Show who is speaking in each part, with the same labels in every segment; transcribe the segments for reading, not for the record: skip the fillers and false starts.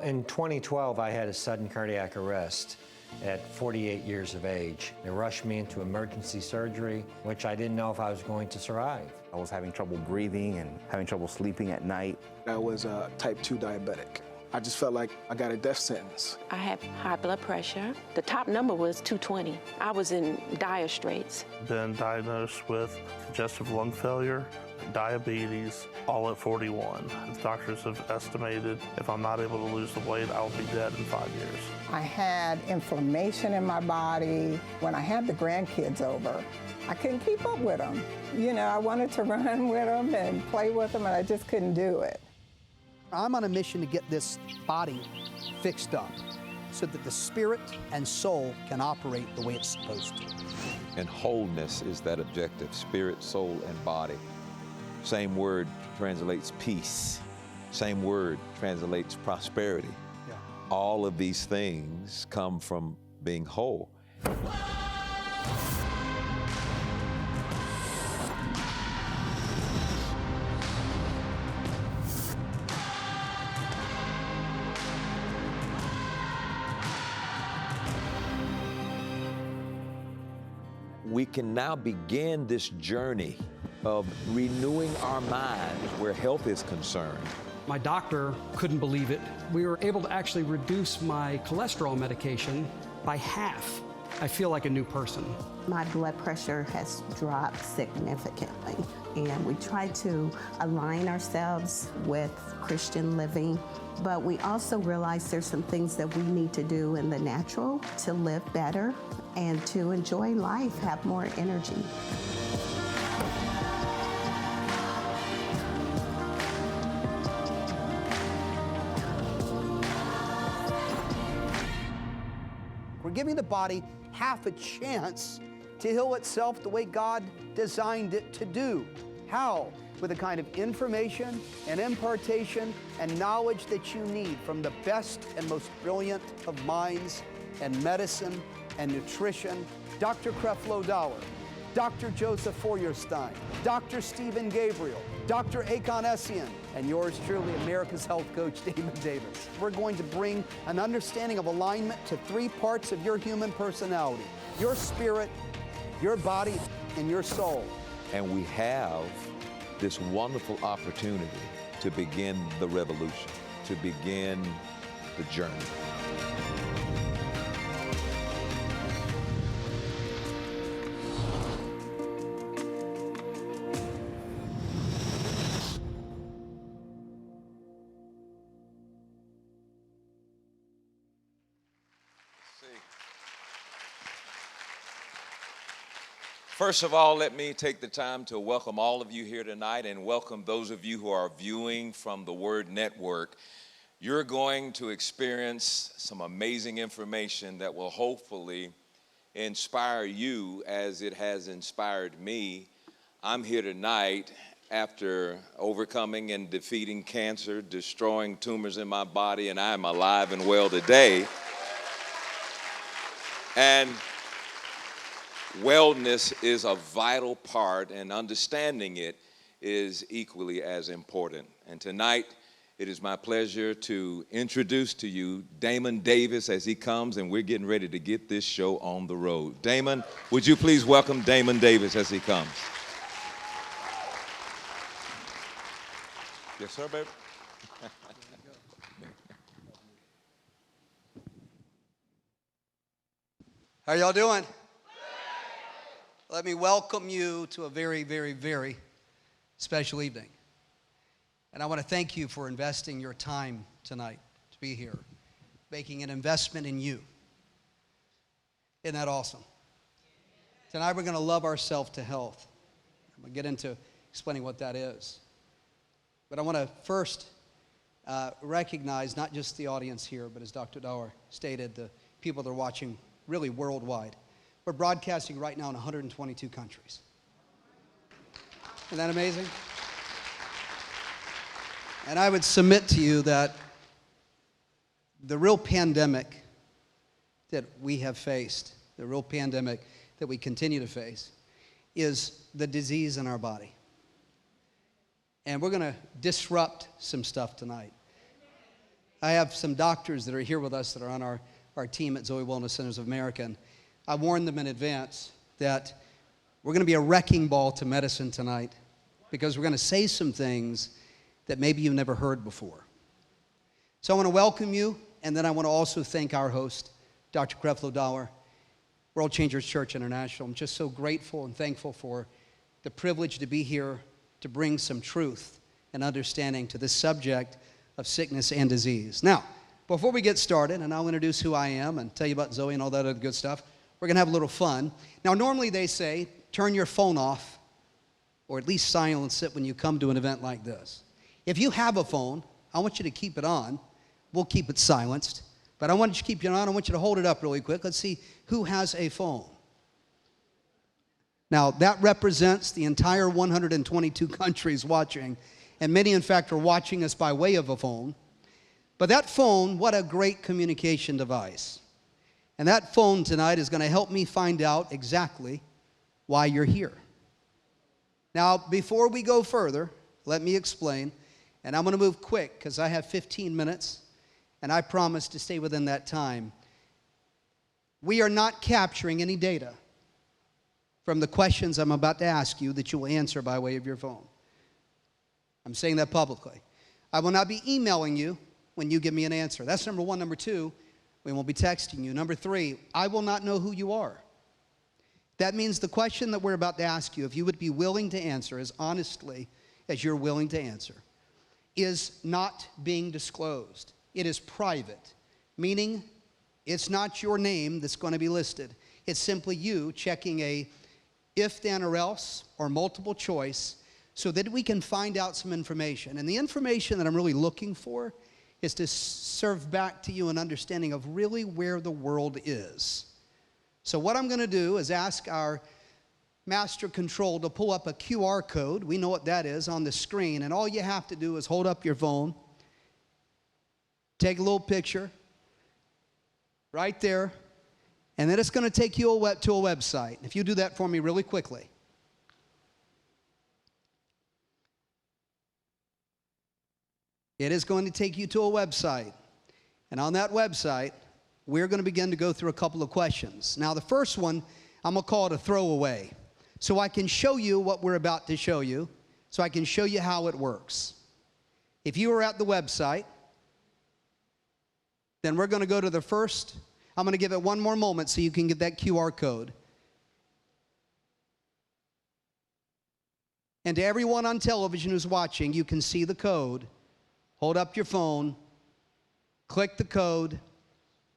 Speaker 1: In 2012, I had a sudden cardiac arrest, at 48 years of age. They rushed me into emergency surgery, which I didn't know if I was going to survive.
Speaker 2: I was having trouble breathing and having trouble sleeping at night.
Speaker 3: I was type 2 diabetic. I just felt like I got a death sentence.
Speaker 4: I had high blood pressure. The top number was 220. I was in dire straits.
Speaker 5: Been diagnosed with congestive lung failure, diabetes, all at 41. The doctors have estimated if I'm not able to lose the weight, I'll be dead in 5 years.
Speaker 6: I had inflammation in my body. When I had the grandkids over, I couldn't keep up with them. You know, I wanted to run with them and play with them, and I just couldn't do it.
Speaker 7: I'm on a mission to get this body fixed up so that the spirit and soul can operate the way it's supposed to.
Speaker 8: And wholeness is that objective, spirit, soul, and body. Same word translates peace. Same word translates prosperity.
Speaker 7: Yeah.
Speaker 8: All of these things come from being whole. We can now begin this journey of renewing our minds where health is concerned.
Speaker 9: My doctor couldn't believe it. We were able to actually reduce my cholesterol medication by half. I feel like a new person.
Speaker 10: My blood pressure has dropped significantly, and we try to align ourselves with Christian living, but we also realize there's some things that we need to do in the natural to live better and to enjoy life, have more energy.
Speaker 7: We're giving the body half a chance to heal itself the way God designed it to do. How? With the kind of information and impartation and knowledge that you need from the best and most brilliant of minds and medicine and nutrition, Dr. Creflo Dollar, Dr. Joseph Feuerstein, Dr. Stephen Gabriel, Dr. Akon Essien, and yours truly, America's health coach, Damon Davis. We're going to bring an understanding of alignment to 3 parts of your human personality: your spirit, your body, and your soul.
Speaker 8: And we have this wonderful opportunity to begin the revolution, to begin the journey. First of all, let me take the time to welcome all of you here tonight and welcome those of you who are viewing from the Word Network. You're going to experience some amazing information that will hopefully inspire you as it has inspired me. I'm here tonight after overcoming and defeating cancer, destroying tumors in my body, and I am alive and well today. And wellness is a vital part, and understanding it is equally as important. And tonight, it is my pleasure to introduce to you Damon Davis as he comes, and we're getting ready to get this show on the road. Damon, would you please welcome Damon Davis as he comes? Yes, sir, baby.
Speaker 7: How y'all doing? Let me welcome you to a very, very, very special evening. And I want to thank you for investing your time tonight to be here, making an investment in you. Isn't that awesome? Tonight we're going to love ourselves to health. I'm going to get into explaining what that is. But I want to first recognize not just the audience here, but as Dr. Dollar stated, the people that are watching really worldwide. We're broadcasting right now in 122 countries. Isn't that amazing? And I would submit to you that the real pandemic that we have faced, the real pandemic that we continue to face, is the disease in our body. And we're going to disrupt some stuff tonight. I have some doctors that are here with us that are on our our team at Zoe Wellness Centers of America. And I warned them in advance that we're going to be a wrecking ball to medicine tonight because we're going to say some things that maybe you've never heard before. So I want to welcome you, and then I want to also thank our host, Dr. Creflo, World Changers Church International. I'm just so grateful and thankful for the privilege to be here to bring some truth and understanding to this subject of sickness and disease. Now, before we get started, and I'll introduce who I am and tell you about Zoe and all that other good stuff, we're going to have a little fun. Now, normally they say, turn your phone off, or at least silence it when you come to an event like this. If you have a phone, I want you to keep it on. We'll keep it silenced. But I want you to keep it on. I want you to hold it up really quick. Let's see who has a phone. Now, that represents the entire 122 countries watching, and many, in fact, are watching us by way of a phone. But that phone, what a great communication device. And that phone tonight is going to help me find out exactly why you're here. Now, before we go further, let me explain, and I'm going to move quick because I have 15 minutes, and I promise to stay within that time. We are not capturing any data from the questions I'm about to ask you that you will answer by way of your phone. I'm saying that publicly. I will not be emailing you when you give me an answer. That's number one. Number two, we won't be texting you. Number three, I will not know who you are. That means the question that we're about to ask you, if you would be willing to answer as honestly as you're willing to answer, is not being disclosed. It is private, meaning it's not your name that's going to be listed. It's simply you checking a if, then, or else, or multiple choice, so that we can find out some information. And the information that I'm really looking for is to serve back to you an understanding of really where the world is. So what I'm going to do is ask our master control to pull up a QR code. We know what that is on the screen. And all you have to do is hold up your phone, take a little picture right there, and then it's going to take you to a website. If you do that for me really quickly. It is going to take you to a website. And on that website, we're going to begin to go through a couple of questions. Now, the first one, I'm going to call it a throwaway. So I can show you what we're about to show you. So I can show you how it works. If you are at the website, then we're going to go to the first. I'm going to give it one more moment so you can get that QR code. And to everyone on television who's watching, you can see the code. Hold up your phone, click the code.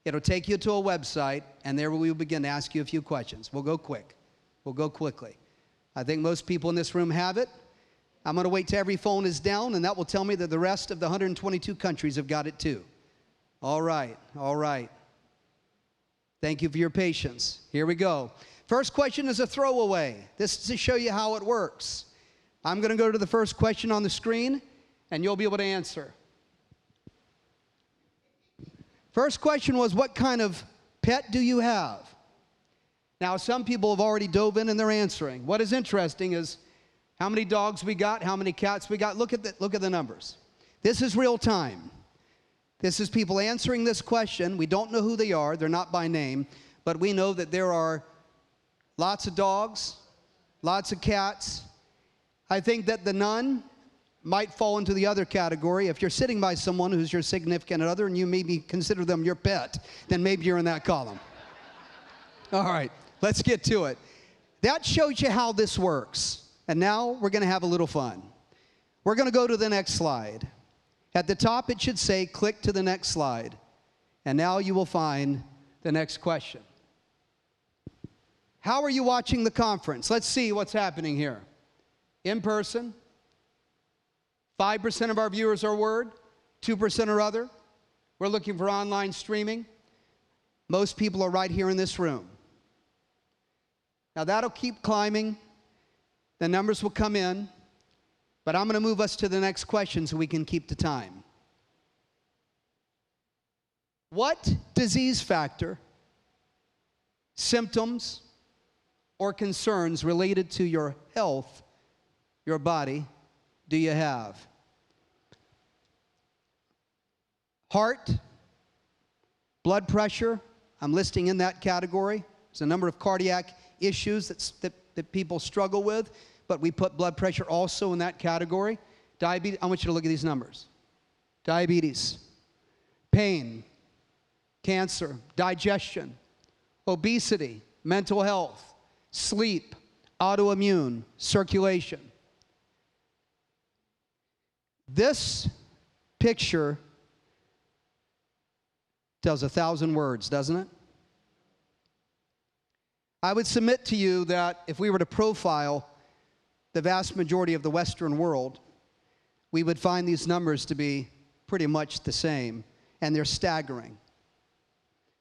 Speaker 7: It'll take you to a website, and there we will begin to ask you a few questions. We'll go quick. We'll go quickly. I think most people in this room have it. I'm going to wait till every phone is down, and that will tell me that the rest of the 122 countries have got it too. All right, all right. Thank you for your patience. Here we go. First question is a throwaway. This is to show you how it works. I'm going to go to the first question on the screen, and you'll be able to answer. First question was, what kind of pet do you have? Now, some people have already dove in and they're answering. What is interesting is how many dogs we got, how many cats we got. Look at the numbers. This is real time. This is people answering this question. We don't know who they are. They're not by name. But we know that there are lots of dogs, lots of cats. I think that the none might fall into the other category. If you're sitting by someone who's your significant other and you maybe consider them your pet, then maybe you're in that column. All right, let's get to it. That shows you how this works. And now we're going to have a little fun. We're going to go to the next slide. At the top, it should say, click to the next slide. And now you will find the next question. How are you watching the conference? Let's see what's happening here. In person. 5% of our viewers are Word, 2% are other. We're looking for online streaming. Most people are right here in this room. Now that'll keep climbing. The numbers will come in. But I'm going to move us to the next question so we can keep the time. What disease factor, symptoms, or concerns related to your health, your body, do you have? Heart, Blood pressure, I'm listing in that category. There's a number of cardiac issues that people struggle with, but we put blood pressure also in that category. Diabetes, I want you to look at these numbers. Diabetes, pain, cancer, digestion, obesity, mental health, sleep, autoimmune, circulation. This picture tells 1,000 words, doesn't it? I would submit to you that if we were to profile the vast majority of the Western world, we would find these numbers to be pretty much the same, and they're staggering.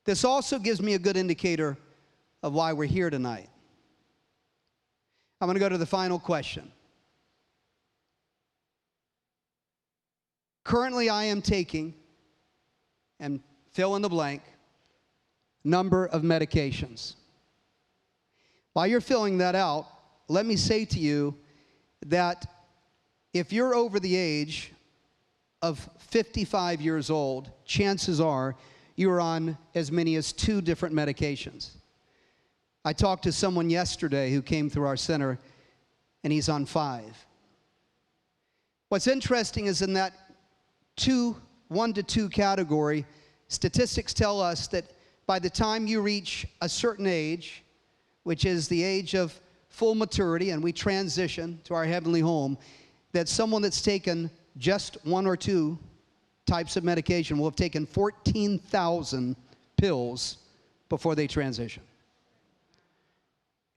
Speaker 7: This also gives me a good indicator of why we're here tonight. I'm going to go to the final question. Currently, I am taking, and fill in the blank, number of medications. While you're filling that out, let me say to you that if you're over the age of 55 years old, chances are you're on as many as 2 different medications. I talked to someone yesterday who came through our center, and he's on 5. What's interesting is in that 1 to 2 category, statistics tell us that by the time you reach a certain age, which is the age of full maturity, and we transition to our heavenly home, that someone that's taken just 1 or 2 types of medication will have taken 14,000 pills before they transition.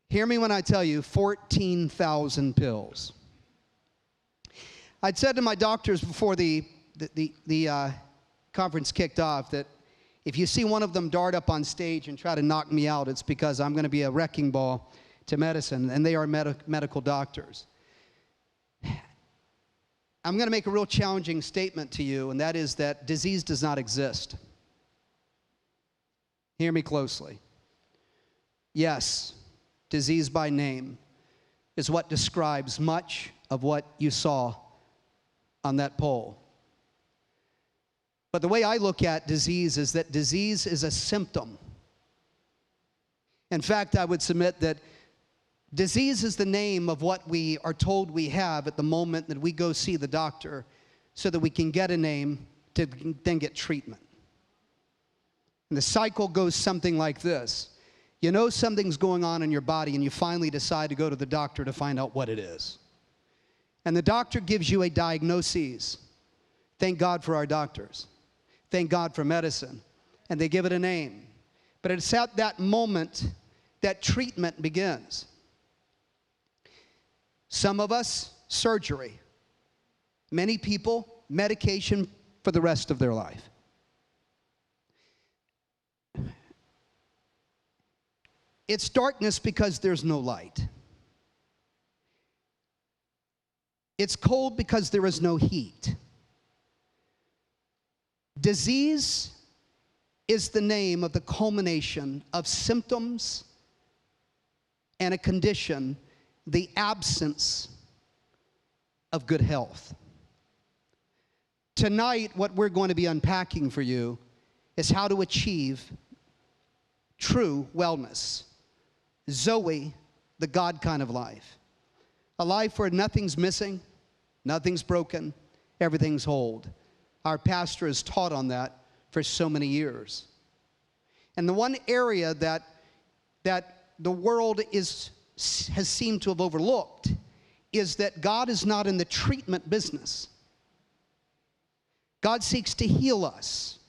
Speaker 7: Hear me when I tell you, 14,000 pills. I'd said to my doctors before the conference kicked off that if you see one of them dart up on stage and try to knock me out, it's because I'm going to be a wrecking ball to medicine, and they are medical doctors. I'm going to make a real challenging statement to you, and that is that disease does not exist. Hear me closely. Yes, disease by name is what describes much of what you saw on that poll. But the way I look at disease is that disease is a symptom. In fact, I would submit that disease is the name of what we are told we have at the moment that we go see the doctor so that we can get a name to then get treatment. And the cycle goes something like this. You know something's going on in your body, and you finally decide to go to the doctor to find out what it is. And the doctor gives you a diagnosis. Thank God for our doctors. Thank God for medicine. And they give it a name. But it's at that moment that treatment begins. Some of us, surgery. Many people, medication for the rest of their life. It's darkness because there's no light. It's cold because there is no heat. Disease is the name of the culmination of symptoms and a condition, the absence of good health. Tonight, what we're going to be unpacking for you is how to achieve true wellness. Zoe, the God kind of life. A life where nothing's missing, nothing's broken, everything's whole. Our pastor has taught on that for so many years. And the one area that the world has seemed to have overlooked is that God is not in the treatment business. God seeks to heal us.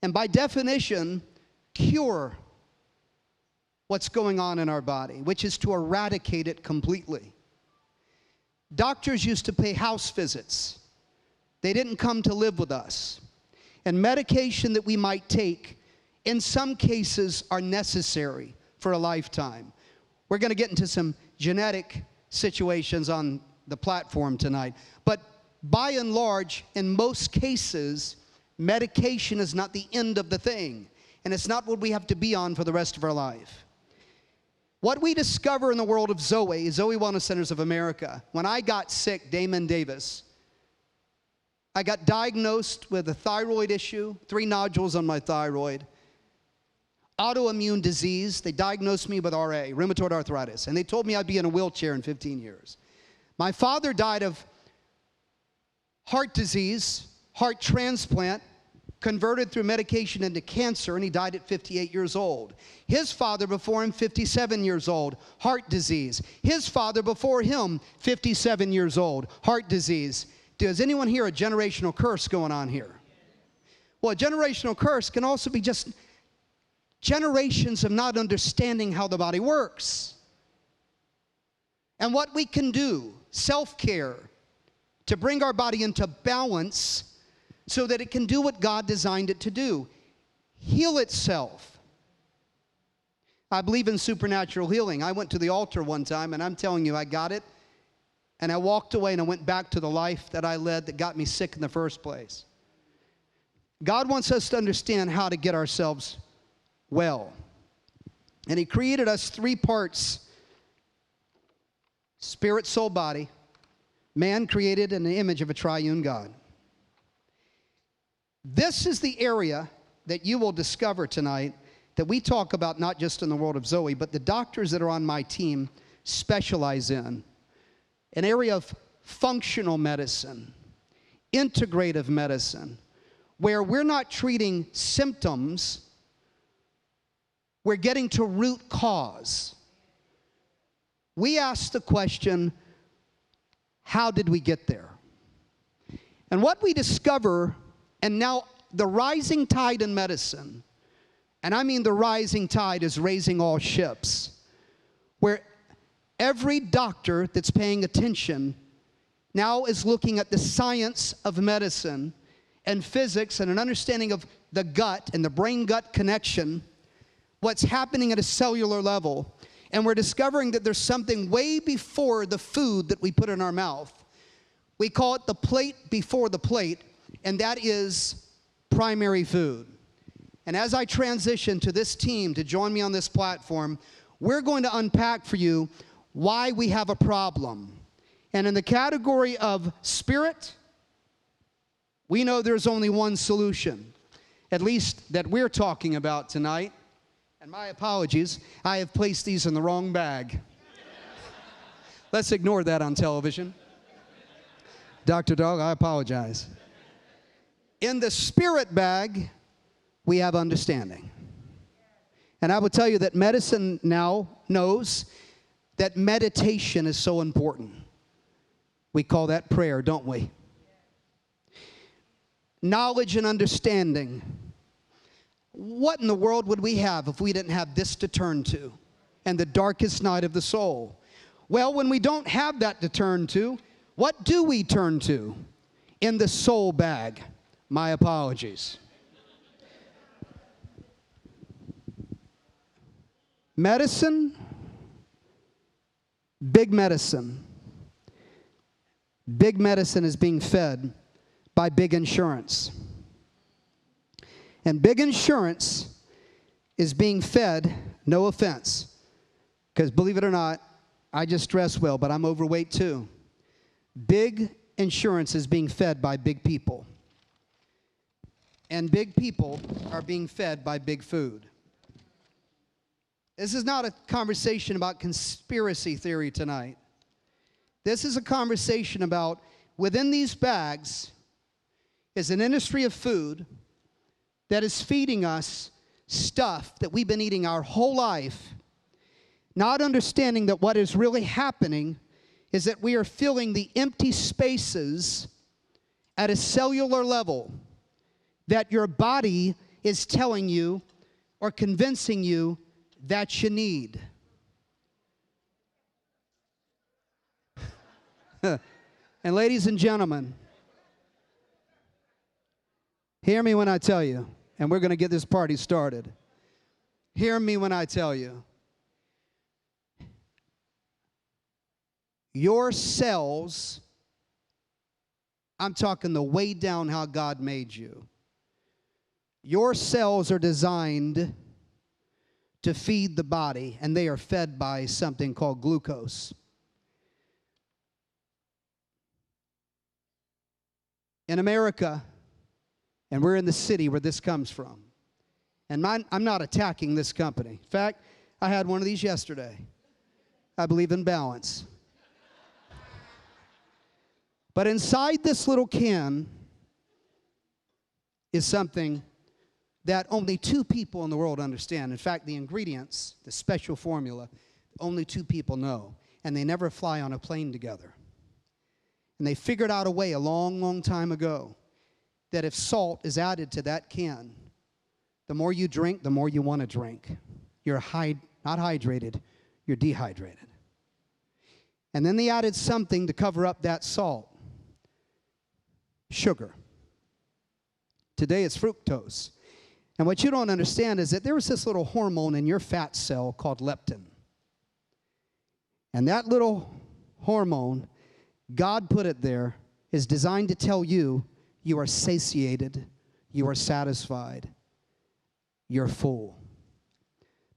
Speaker 7: And by definition, cure what's going on in our body, which is to eradicate it completely. Doctors used to pay house visits. They didn't come to live with us. And medication that we might take, in some cases, are necessary for a lifetime. We're going to get into some genetic situations on the platform tonight. But by and large, in most cases, medication is not the end of the thing. And it's not what we have to be on for the rest of our life. What we discover in the world of Zoe Wellness Centers of America, when I got sick, Damon Davis,
Speaker 11: I got diagnosed with a thyroid issue, 3 nodules on my thyroid, autoimmune disease. They diagnosed me with RA, rheumatoid arthritis, and they told me I'd be in a wheelchair in 15 years. My father died of heart disease, heart transplant, converted through medication into cancer, and he died at 58 years old. His father before him, 57 years old, heart disease. His father before him, 57 years old, heart disease. Does anyone hear a generational curse going on here? Well, a generational curse can also be just generations of not understanding how the body works. And what we can do, self-care, to bring our body into balance so that it can do what God designed it to do, heal itself. I believe in supernatural healing. I went to the altar one time, and I'm telling you, I got it. And I walked away and I went back to the life that I led that got me sick in the first place. God wants us to understand how to get ourselves well. And He created us 3 parts: spirit, soul, body. Man created in the image of a triune God. This is the area that you will discover tonight that we talk about not just in the world of Zoe, but the doctors that are on my team specialize in. An area of functional medicine, integrative medicine, where we're not treating symptoms, we're getting to root cause. We ask the question, how did we get there? And what we discover, and now the rising tide in medicine, and I mean the rising tide is raising all ships, where every doctor that's paying attention now is looking at the science of medicine and physics and an understanding of the gut and the brain-gut connection, what's happening at a cellular level. And we're discovering that there's something way before the food that we put in our mouth. We call it the plate before the plate, and that is primary food. And as I transition to this team to join me on this platform, we're going to unpack for you why we have a problem. And in the category of spirit, we know there's only one solution, at least that we're talking about tonight. And my apologies, I have placed these in the wrong bag. Let's ignore that on television. Dr. Dog, I apologize. In the spirit bag, we have understanding. And I will tell you that medicine now knows that meditation is so important. We call that prayer, don't we? Knowledge and understanding. What in the world would we have if we didn't have this to turn to? And the darkest night of the soul. Well, when we don't have that to turn to, what do we turn to? In the soul bag. My apologies. Medicine. Big medicine. Big medicine is being fed by big insurance. And big insurance is being fed, no offense, because believe it or not, I just dress well, but I'm overweight too. Big insurance is being fed by big people. And big people are being fed by big food. This is not a conversation about conspiracy theory tonight. This is a conversation about within these bags is an industry of food that is feeding us stuff that we've been eating our whole life, not understanding that what is really happening is that we are filling the empty spaces at a cellular level that your body is telling you or convincing you that you need. And ladies and gentlemen, hear me when I tell you, and we're going to get this party started. Hear me when I tell you. Your cells, I'm talking the way down how God made you. Your cells are designed to feed the body, and they are fed by something called glucose. in America, and we're in the city where this comes from. And I'm not attacking this company. In fact, I had one of these yesterday. I believe in balance. But inside this little can is something that only 2 people in the world understand. In fact, the ingredients, the special formula, only 2 people know. And they never fly on a plane together. And they figured out a way a long, long time ago that if salt is added to that can, the more you drink, the more you want to drink. You're not hydrated, you're dehydrated. And then they added something to cover up that salt. Sugar. Today it's fructose. And what you don't understand is that there is this little hormone in your fat cell called leptin. And that little hormone, God put it there, is designed to tell you you are satiated, you are satisfied, you're full.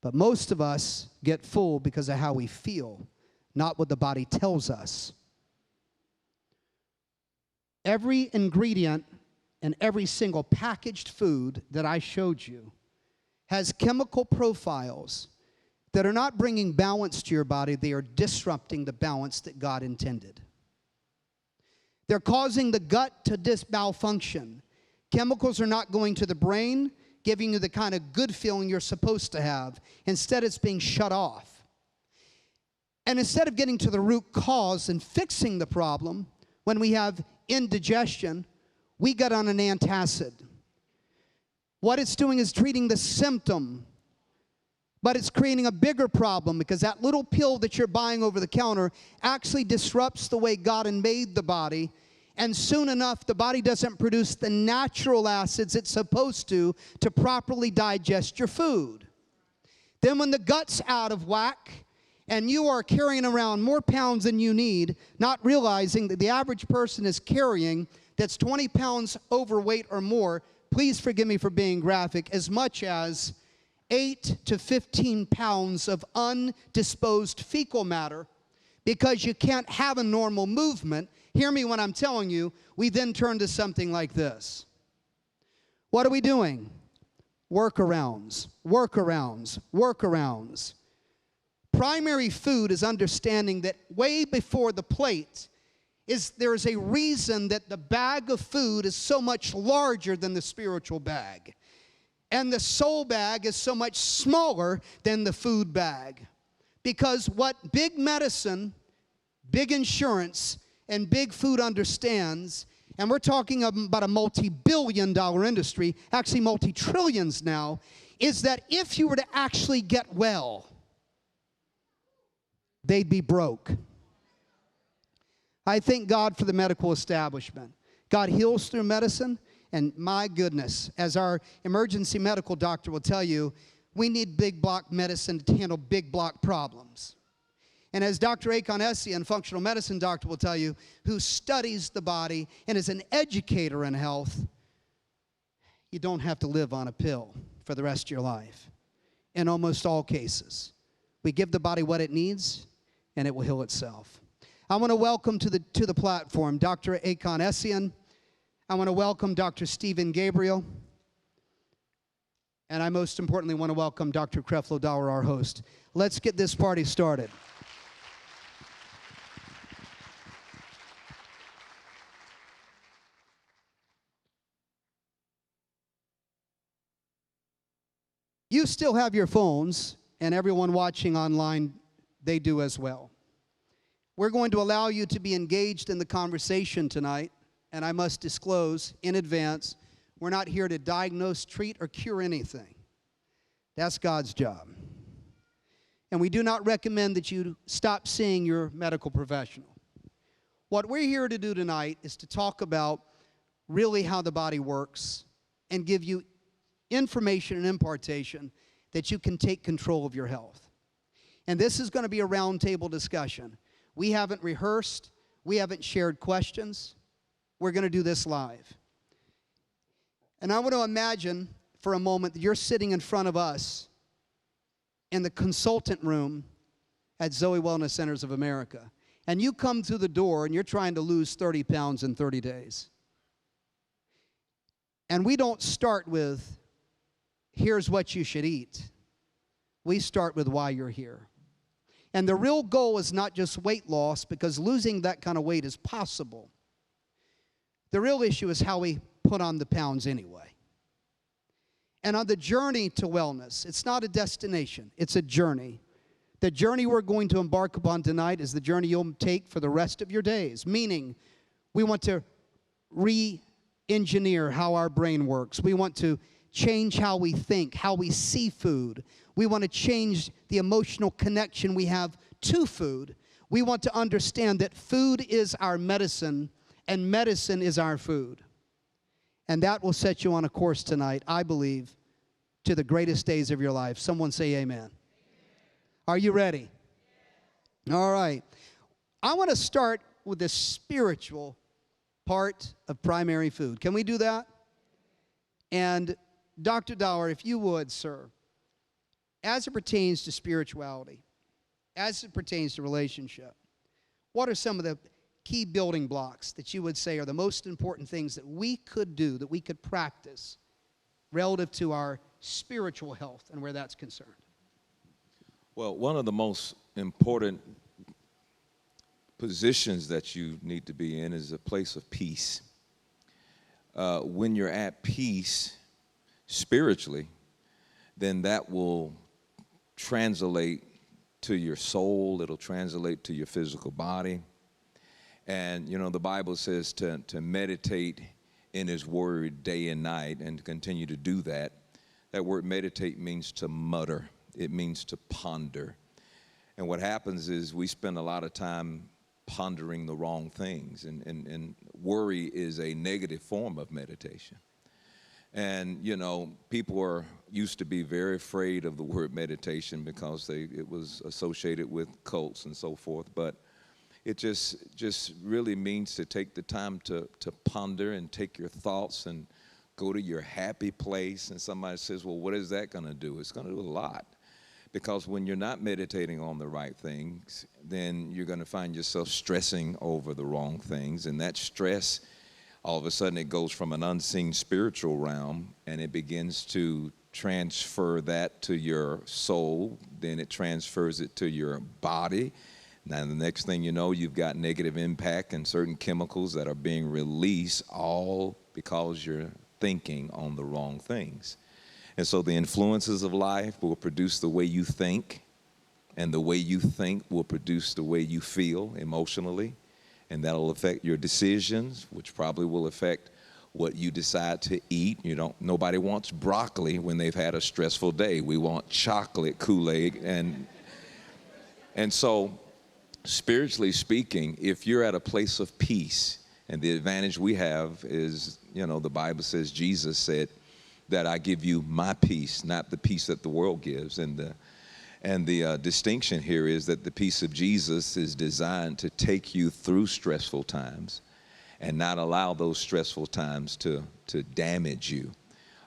Speaker 11: But most of us get full because of how we feel, not what the body tells us. Every ingredient in every single packaged food that I showed you has chemical profiles that are not bringing balance to your body, they are disrupting the balance that God intended. They're causing the gut to malfunction. Chemicals are not going to the brain, giving you the kind of good feeling you're supposed to have. Instead, it's being shut off. And instead of getting to the root cause and fixing the problem, when we have indigestion, we get on an antacid. What it's doing is treating the symptom, but it's creating a bigger problem because that little pill that you're buying over the counter actually disrupts the way God made the body, and soon enough the body doesn't produce the natural acids it's supposed to properly digest your food. Then when the gut's out of whack and you are carrying around more pounds than you need, not realizing that the average person is carrying that's 20 pounds overweight or more, please forgive me for being graphic, as much as 8 to 15 pounds of undisposed fecal matter, because you can't have a normal movement. Hear me when I'm telling you, we then turn to something like this. What are we doing? Workarounds, workarounds, workarounds. Primary food is understanding that way before the plate there is a reason that the bag of food is so much larger than the spiritual bag. And the soul bag is so much smaller than the food bag. Because what big medicine, big insurance, and big food understands, and we're talking about a multi-billion-dollar industry, actually multi-trillions now, is that if you were to actually get well, they'd be broke. I thank God for the medical establishment. God heals through medicine, and my goodness, as our emergency medical doctor will tell you, we need big block medicine to handle big block problems. And as Dr. Akon Essian, functional medicine doctor, will tell you, who studies the body and is an educator in health, you don't have to live on a pill for the rest of your life. In almost all cases, we give the body what it needs, and it will heal itself. I want to welcome to the platform Dr. Akon Essian. I want to welcome Dr. Stephen Gabriel. And I most importantly want to welcome Dr. Creflo, our host. Let's get this party started. You still have your phones, and everyone watching online, they do as well. We're going to allow you to be engaged in the conversation tonight, and I must disclose in advance, we're not here to diagnose, treat, or cure anything. That's God's job. And we do not recommend that you stop seeing your medical professional. What we're here to do tonight is to talk about really how the body works and give you information and impartation that you can take control of your health. And this is going to be a roundtable discussion. We haven't rehearsed. We haven't shared questions. We're going to do this live. And I want to imagine for a moment that you're sitting in front of us in the consultant room at Zoe Wellness Centers of America. And you come through the door and you're trying to lose 30 pounds in 30 days. And we don't start with, here's what you should eat. We start with why you're here. And the real goal is not just weight loss, because losing that kind of weight is possible. The real issue is how we put on the pounds anyway. And on the journey to wellness, it's not a destination, it's a journey. The journey we're going to embark upon tonight is the journey you'll take for the rest of your days, meaning we want to re-engineer how our brain works. We want to change how we think, how we see food. We want to change the emotional connection we have to food. We want to understand that food is our medicine and medicine is our food. And that will set you on a course tonight, I believe, to the greatest days of your life. Someone say amen. Are you ready? All right. I want to start with the spiritual part of primary food. Can we do that? And Dr. Dower, if you would, sir, as it pertains to spirituality, as it pertains to relationship, what are some of the key building blocks that you would say are the most important things that we could do, that we could practice relative to our spiritual health and where that's concerned?
Speaker 8: Well, one of the most important positions that you need to be in is a place of peace. When you're at peace spiritually, then that will translate to your soul. It'll translate to your physical body. And, you know, the Bible says to meditate in His Word day and night and to continue to do that. That word meditate means to mutter. It means to ponder. And what happens is we spend a lot of time pondering the wrong things. And worry is a negative form of meditation. And, you know, people used to be very afraid of the word meditation because it was associated with cults and so forth. But it just really means to take the time to ponder and take your thoughts and go to your happy place. And somebody says, well, what is that going to do? It's going to do a lot. Because when you're not meditating on the right things, then you're going to find yourself stressing over the wrong things. And that stress, all of a sudden, it goes from an unseen spiritual realm, and it begins to transfer that to your soul. Then it transfers it to your body. Now, the next thing you know, you've got negative impact and certain chemicals that are being released, all because you're thinking on the wrong things. And so the influences of life will produce the way you think, and the way you think will produce the way you feel emotionally, and that'll affect your decisions, which probably will affect what you decide to eat. Nobody wants broccoli when they've had a stressful day. We want chocolate, Kool-Aid, and so spiritually speaking, if you're at a place of peace, and the advantage we have is, the Bible says, Jesus said, that I give you my peace, not the peace that the world gives. And the distinction here is that the peace of Jesus is designed to take you through stressful times and not allow those stressful times to damage you.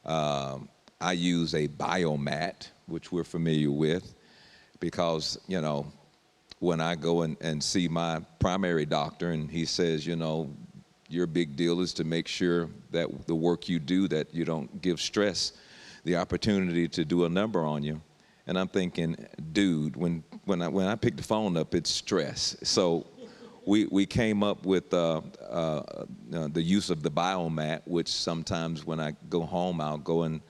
Speaker 8: I use a biomat, which we're familiar with, because, when I go and see my primary doctor and he says, your big deal is to make sure that the work you do, that you don't give stress the opportunity to do a number on you. And I'm thinking, dude, when I pick the phone up, it's stress. So we came up with the use of the biomat, which sometimes when I go home, I'll go and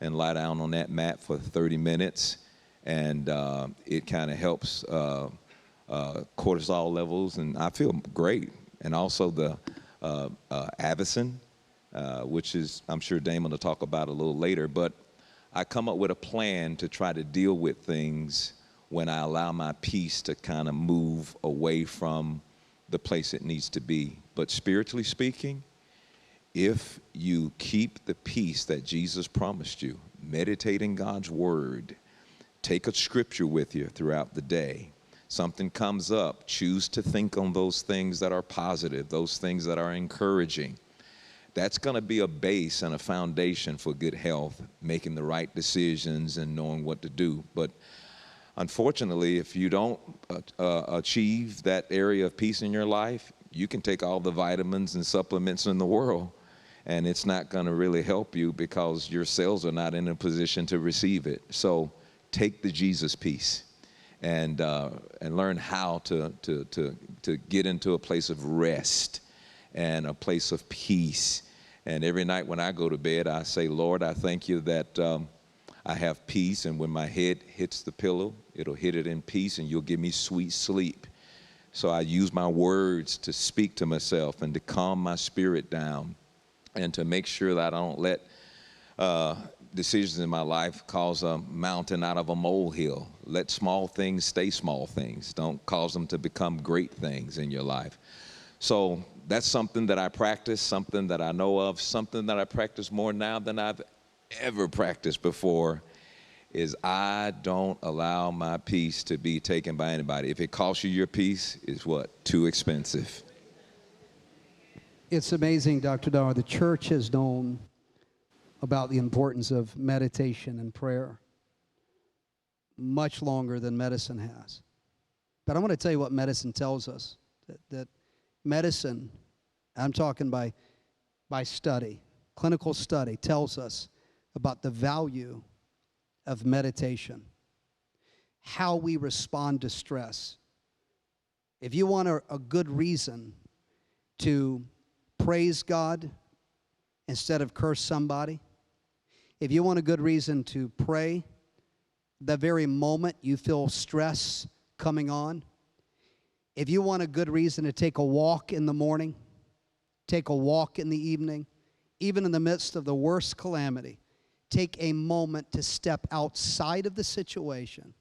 Speaker 8: lie down on that mat for 30 minutes. And it kind of helps cortisol levels, and I feel great. And also the Avicin, which is, I'm sure Damon will talk about a little later, but I come up with a plan to try to deal with things when I allow my peace to kind of move away from the place it needs to be. But spiritually speaking, if you keep the peace that Jesus promised you, meditate in God's word, take a scripture with you throughout the day. Something comes up, choose to think on those things that are positive, those things that are encouraging. That's going to be a base and a foundation for good health, making the right decisions and knowing what to do. But unfortunately, if you don't achieve that area of peace in your life, you can take all the vitamins and supplements in the world, and it's not going to really help you because your cells are not in a position to receive it. So take the Jesus piece and learn how to get into a place of rest and a place of peace. And every night when I go to bed, I say, Lord, I thank you that I have peace, and when my head hits the pillow, it'll hit it in peace, and you'll give me sweet sleep. So I use my words to speak to myself and to calm my spirit down and to make sure that I don't let decisions in my life cause a mountain out of a molehill. Let small things stay small things. Don't cause them to become great things in your life. So that's something that I practice, something that I know of, something that I practice more now than I've ever practiced before, is I don't allow my peace to be taken by anybody. If it costs you your peace, it's what? Too expensive.
Speaker 11: It's amazing, Dr. Dar. The church has known about the importance of meditation and prayer much longer than medicine has. But I want to tell you what medicine tells us. That medicine, I'm talking by study, clinical study, tells us about the value of meditation, how we respond to stress. If you want a good reason to praise God instead of curse somebody, if you want a good reason to pray the very moment you feel stress coming on, if you want a good reason to take a walk in the morning, take a walk in the evening, even in the midst of the worst calamity, take a moment to step outside of the situation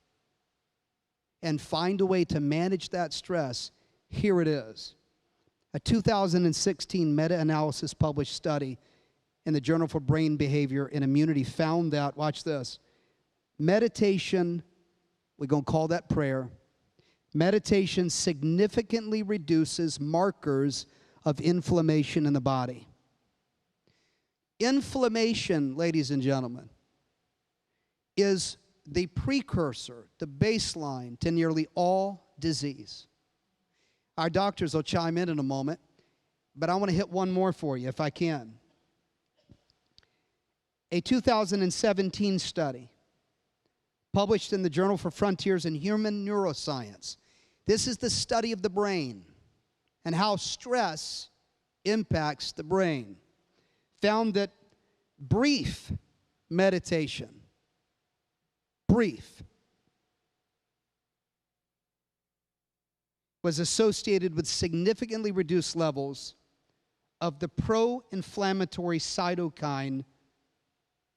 Speaker 11: and find a way to manage that stress, here it is. A 2016 meta-analysis published study in the Journal for Brain Behavior and Immunity found that, watch this, meditation, we're going to call that prayer, meditation significantly reduces markers of inflammation in the body. Inflammation, ladies and gentlemen, is the precursor, the baseline to nearly all disease. Our doctors will chime in a moment, but I want to hit one more for you if I can. A 2017 study published in the Journal for Frontiers in Human Neuroscience. This is the study of the brain and how stress impacts the brain. Found that brief meditation, was associated with significantly reduced levels of the pro-inflammatory cytokine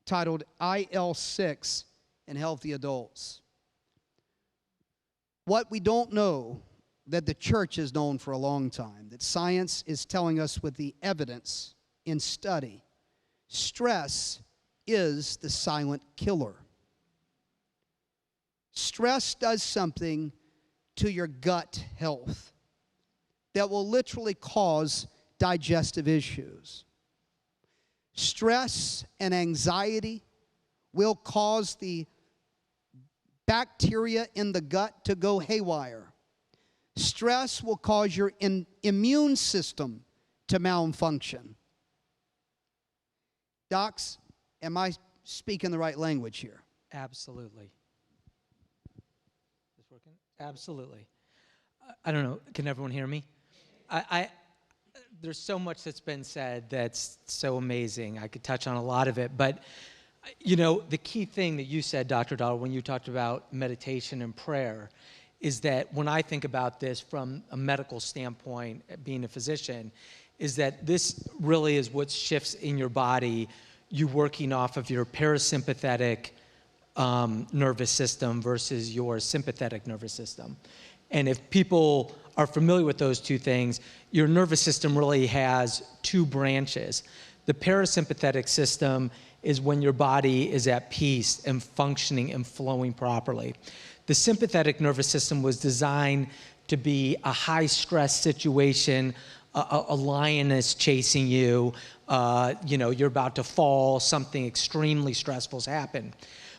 Speaker 11: titled IL-6 in healthy adults. What we don't know, that the church has known for a long time, that science is telling us with the evidence in study, stress is the silent killer. Stress does something to your gut health that will literally cause digestive issues. Stress and anxiety will cause the bacteria in the gut to go haywire. Stress will cause your immune system to malfunction. Docs, am I speaking the right language here?
Speaker 12: Absolutely. Is this working? Absolutely. I don't know. Can everyone hear me? There's so much that's been said that's so amazing. I could touch on a lot of it, but you know, the key thing that you said, Dr. Dahl, when you talked about meditation and prayer, is that when I think about this from a medical standpoint, being a physician, is that this really is what shifts in your body, you working off of your parasympathetic nervous system versus your sympathetic nervous system. And if people are familiar with those two things, your nervous system really has two branches. The parasympathetic system is when your body is at peace and functioning and flowing properly. The sympathetic nervous system was designed to be a high-stress situation, a lion is chasing you, you're about to fall, something extremely stressful has happened.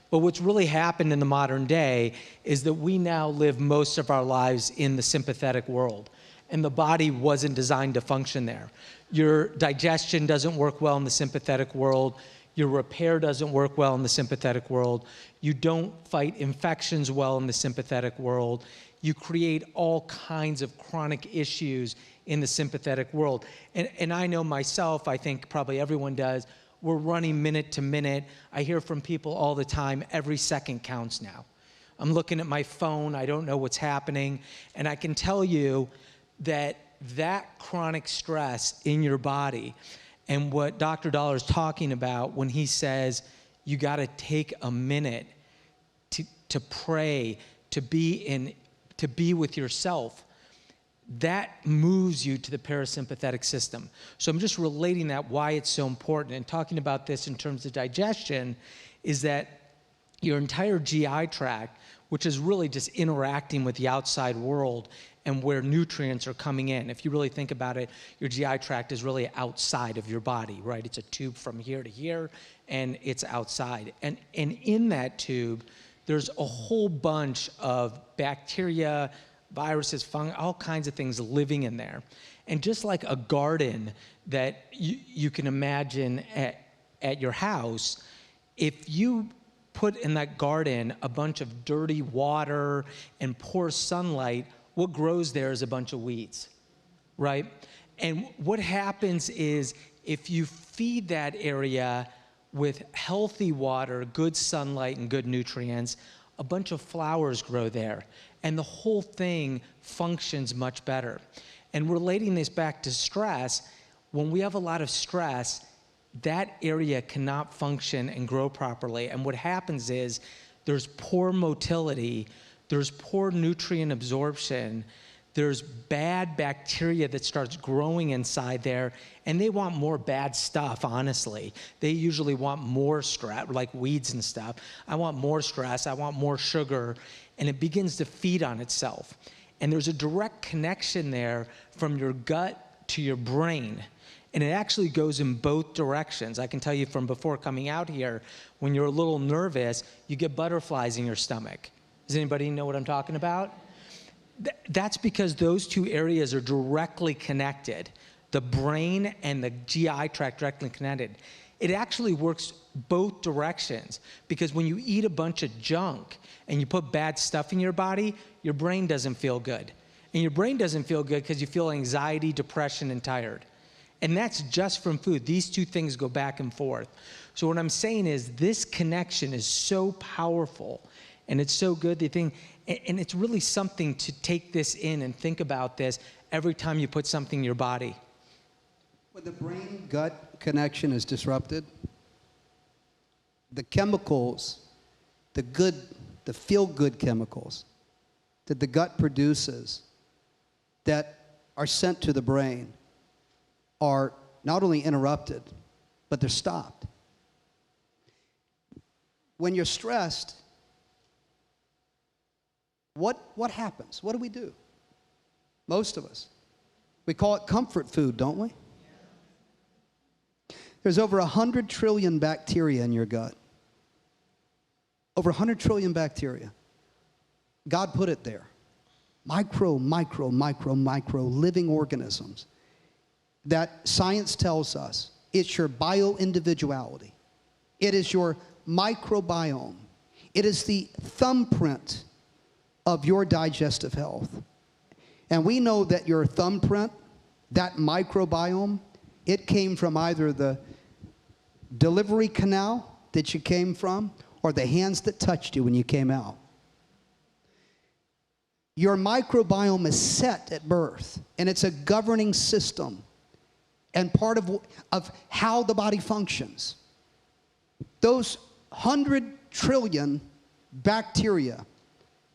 Speaker 12: But what's really happened in the modern day is that we now live most of our lives in the sympathetic world, and the body wasn't designed to function there. Your digestion doesn't work well in the sympathetic world. Your repair doesn't work well in the sympathetic world. You don't fight infections well in the sympathetic world. You create all kinds of chronic issues in the sympathetic world. And I know myself, I think probably everyone does, we're running minute to minute. I hear from people all the time, every second counts now. I'm looking at my phone, I don't know what's happening, and I can tell you that chronic stress in your body, and what Dr. Dollar is talking about when he says you got to take a minute to pray, to be with yourself, that moves you to the parasympathetic system. So I'm just relating that, why it's so important, and talking about this in terms of digestion, is that your entire GI tract, which is really just interacting with the outside world and where nutrients are coming in. If you really think about it, your GI tract is really outside of your body, right? It's a tube from here to here, and it's outside. And in that tube, there's a whole bunch of bacteria, viruses, fungi, all kinds of things living in there. And just like a garden that you can imagine at your house, if you put in that garden a bunch of dirty water and poor sunlight, what grows there is a bunch of weeds, right? And what happens is if you feed that area with healthy water, good sunlight, and good nutrients, a bunch of flowers grow there, and the whole thing functions much better. And relating this back to stress, when we have a lot of stress, that area cannot function and grow properly. And what happens is there's poor motility, there's poor nutrient absorption, there's bad bacteria that starts growing inside there, and they want more bad stuff, honestly. They usually want more stress, like weeds and stuff. I want more stress, I want more sugar, and it begins to feed on itself. And there's a direct connection there from your gut to your brain. And it actually goes in both directions. I can tell you from before coming out here, when you're a little nervous, you get butterflies in your stomach. Does anybody know what I'm talking about? That's because those two areas are directly connected. The brain and the GI tract directly connected. It actually works both directions, because when you eat a bunch of junk and you put bad stuff in your body, your brain doesn't feel good. And your brain doesn't feel good because you feel anxiety, depression, and tired. And that's just from food. These two things go back and forth. So what I'm saying is this connection is so powerful, and it's so good. And it's really something to take this in and think about this every time you put something in your body.
Speaker 11: When the brain-gut connection is disrupted, the chemicals, the feel-good chemicals that the gut produces that are sent to the brain are not only interrupted, but they're stopped. When you're stressed, what happens? What do? Most of us. We call it comfort food, don't we? There's over 100 trillion bacteria in your gut. Over 100 trillion bacteria. God put it there. Micro living organisms that science tells us it's your bio-individuality. It is your microbiome. It is the thumbprint of your digestive health. And we know that your thumbprint, that microbiome, it came from either the delivery canal that you came from or the hands that touched you when you came out. Your microbiome is set at birth, and it's a governing system and part of how the body functions. Those 100 trillion bacteria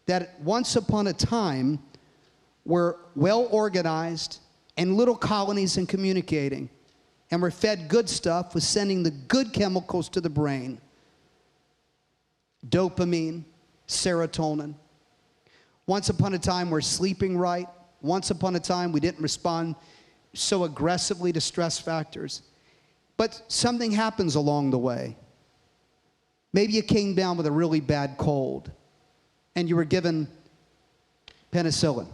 Speaker 11: that once upon a time were well organized and little colonies and communicating and were fed good stuff, was sending the good chemicals to the brain. Dopamine, serotonin. Once upon a time we're sleeping right. Once upon a time we didn't respond so aggressively to stress factors. But something happens along the way. Maybe you came down with a really bad cold and you were given penicillin.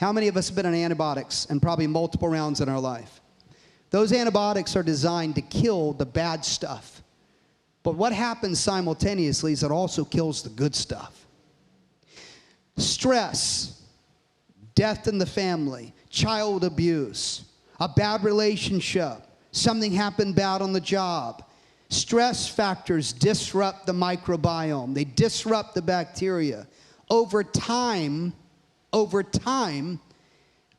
Speaker 11: How many of us have been on antibiotics and probably multiple rounds in our life? Those antibiotics are designed to kill the bad stuff. But what happens simultaneously is it also kills the good stuff. Stress, death in the family, child abuse, a bad relationship, something happened bad on the job. Stress factors disrupt the microbiome. They disrupt the bacteria. Over time,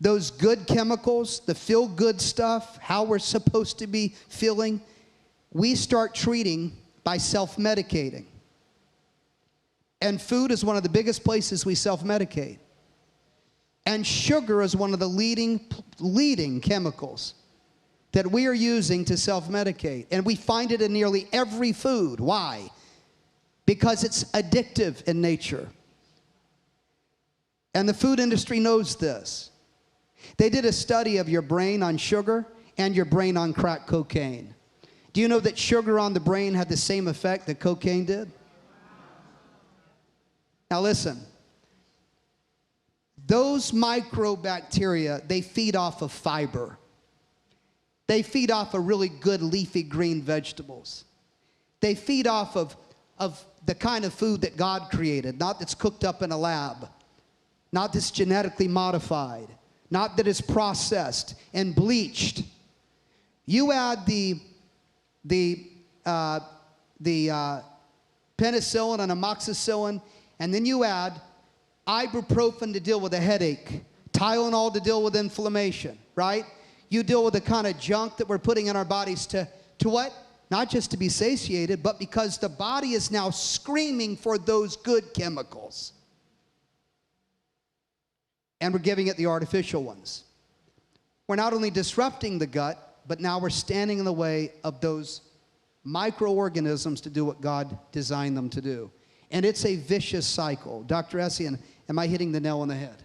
Speaker 11: those good chemicals, the feel-good stuff, how we're supposed to be feeling, we start treating by self-medicating. And food is one of the biggest places we self-medicate. And sugar is one of the leading chemicals that we are using to self-medicate. And we find it in nearly every food. Why? Because it's addictive in nature. And the food industry knows this. They did a study of your brain on sugar and your brain on crack cocaine. Do you know that sugar on the brain had the same effect that cocaine did? Now listen, those microbacteria, they feed off of fiber. They feed off of really good leafy green vegetables. They feed off of the kind of food that God created, not that's cooked up in a lab, not that's genetically modified, not that is processed and bleached. You add the penicillin and amoxicillin, and then you add ibuprofen to deal with a headache, Tylenol to deal with inflammation, right? You deal with the kind of junk that we're putting in our bodies to what? Not just to be satiated, but because the body is now screaming for those good chemicals. And we're giving it the artificial ones. We're not only disrupting the gut, but now we're standing in the way of those microorganisms to do what God designed them to do. And it's a vicious cycle. Dr. Essien, am I hitting the nail on the head?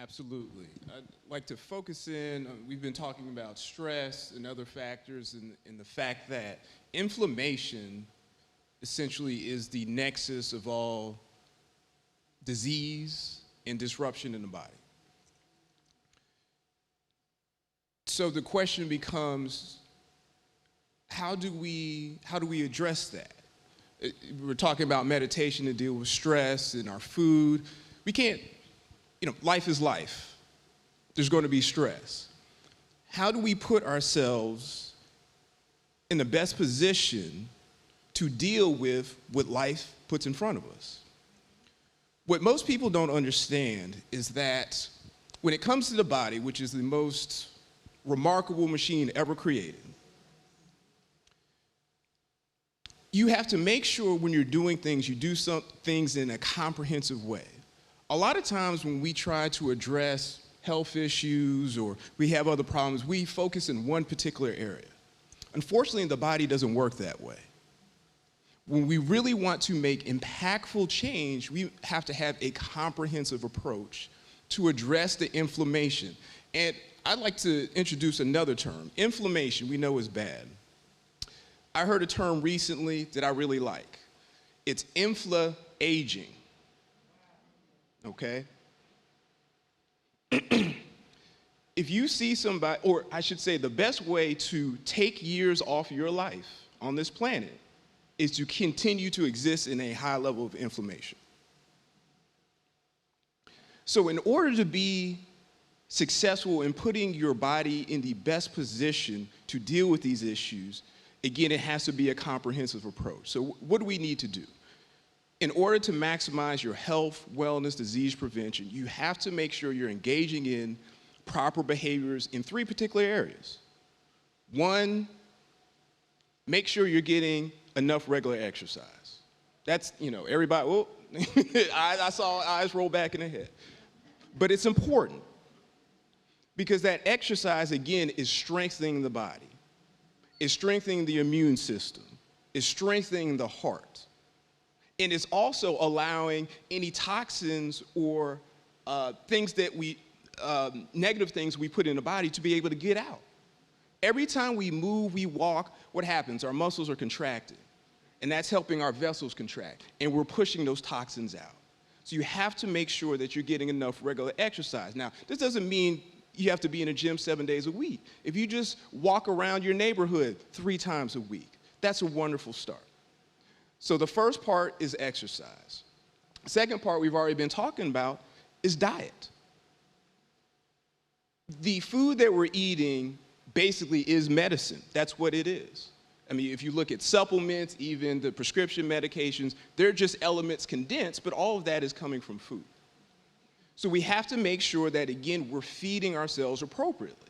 Speaker 13: Absolutely. I'd like to focus in, we've been talking about stress and other factors and the fact that inflammation essentially is the nexus of all disease and disruption in the body. So the question becomes, how do we address that? We're talking about meditation to deal with stress and our food. We can't, life is life. There's going to be stress. How do we put ourselves in the best position to deal with what life puts in front of us? What most people don't understand is that when it comes to the body, which is the most remarkable machine ever created, you have to make sure when you're doing things, you do some things in a comprehensive way. A lot of times when we try to address health issues or we have other problems, we focus in one particular area. Unfortunately, the body doesn't work that way. When we really want to make impactful change, we have to have a comprehensive approach to address the inflammation. And I'd like to introduce another term. Inflammation, we know is bad. I heard a term recently that I really like. It's infla-aging, okay? If you see somebody, or I should say the best way to take years off your life on this planet is to continue to exist in a high level of inflammation. So in order to be successful in putting your body in the best position to deal with these issues, again, it has to be a comprehensive approach. So what do we need to do? In order to maximize your health, wellness, disease prevention, you have to make sure you're engaging in proper behaviors in 3 particular areas. 1, make sure you're getting enough regular exercise. That's, everybody, whoa, I saw eyes roll back in the head. But it's important because that exercise, again, is strengthening the body. It's strengthening the immune system. It's strengthening the heart. And it's also allowing any toxins or things that negative things we put in the body to be able to get out. Every time we move, we walk, what happens? Our muscles are contracted. And that's helping our vessels contract. And we're pushing those toxins out. So you have to make sure that you're getting enough regular exercise. Now, this doesn't mean you have to be in a gym 7 days a week. If you just walk around your neighborhood 3 times a week, that's a wonderful start. So the first part is exercise. The second part we've already been talking about is diet. The food that we're eating basically is medicine. That's what it is. I mean, if you look at supplements, even the prescription medications, they're just elements condensed, but all of that is coming from food. So we have to make sure that, again, we're feeding ourselves appropriately.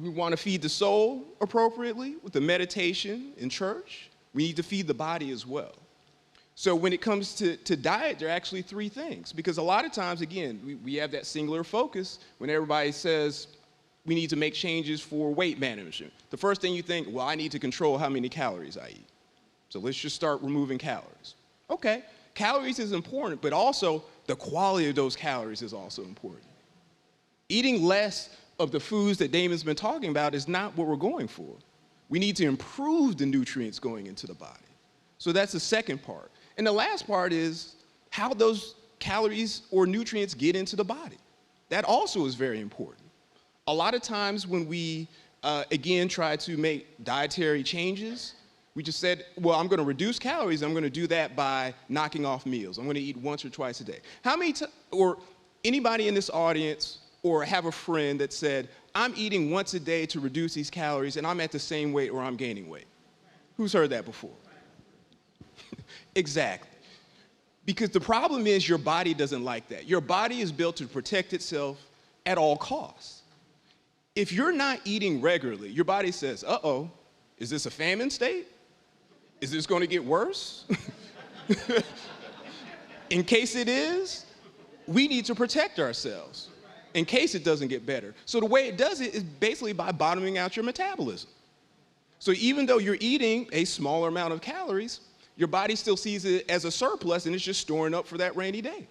Speaker 13: We want to feed the soul appropriately with the meditation in church. We need to feed the body as well. So when it comes to diet, there are actually 3 things. Because a lot of times, again, we have that singular focus when everybody says we need to make changes for weight management. The first thing you think, well, I need to control how many calories I eat. So let's just start removing calories. Okay, calories is important, but also the quality of those calories is also important. Eating less of the foods that Damon's been talking about is not what we're going for. We need to improve the nutrients going into the body. So that's the second part. And the last part is how those calories or nutrients get into the body. That also is very important. A lot of times when we, again, try to make dietary changes, we just said, well, I'm going to reduce calories. I'm going to do that by knocking off meals. I'm going to eat once or twice a day. How many or anybody in this audience or have a friend that said, I'm eating once a day to reduce these calories and I'm at the same weight or I'm gaining weight? Who's heard that before? Exactly. Because the problem is your body doesn't like that. Your body is built to protect itself at all costs. If you're not eating regularly, your body says, uh-oh, is this a famine state? Is this going to get worse? In case it is, we need to protect ourselves in case it doesn't get better. So the way it does it is basically by bottoming out your metabolism. So even though you're eating a smaller amount of calories, your body still sees it as a surplus and it's just storing up for that rainy day.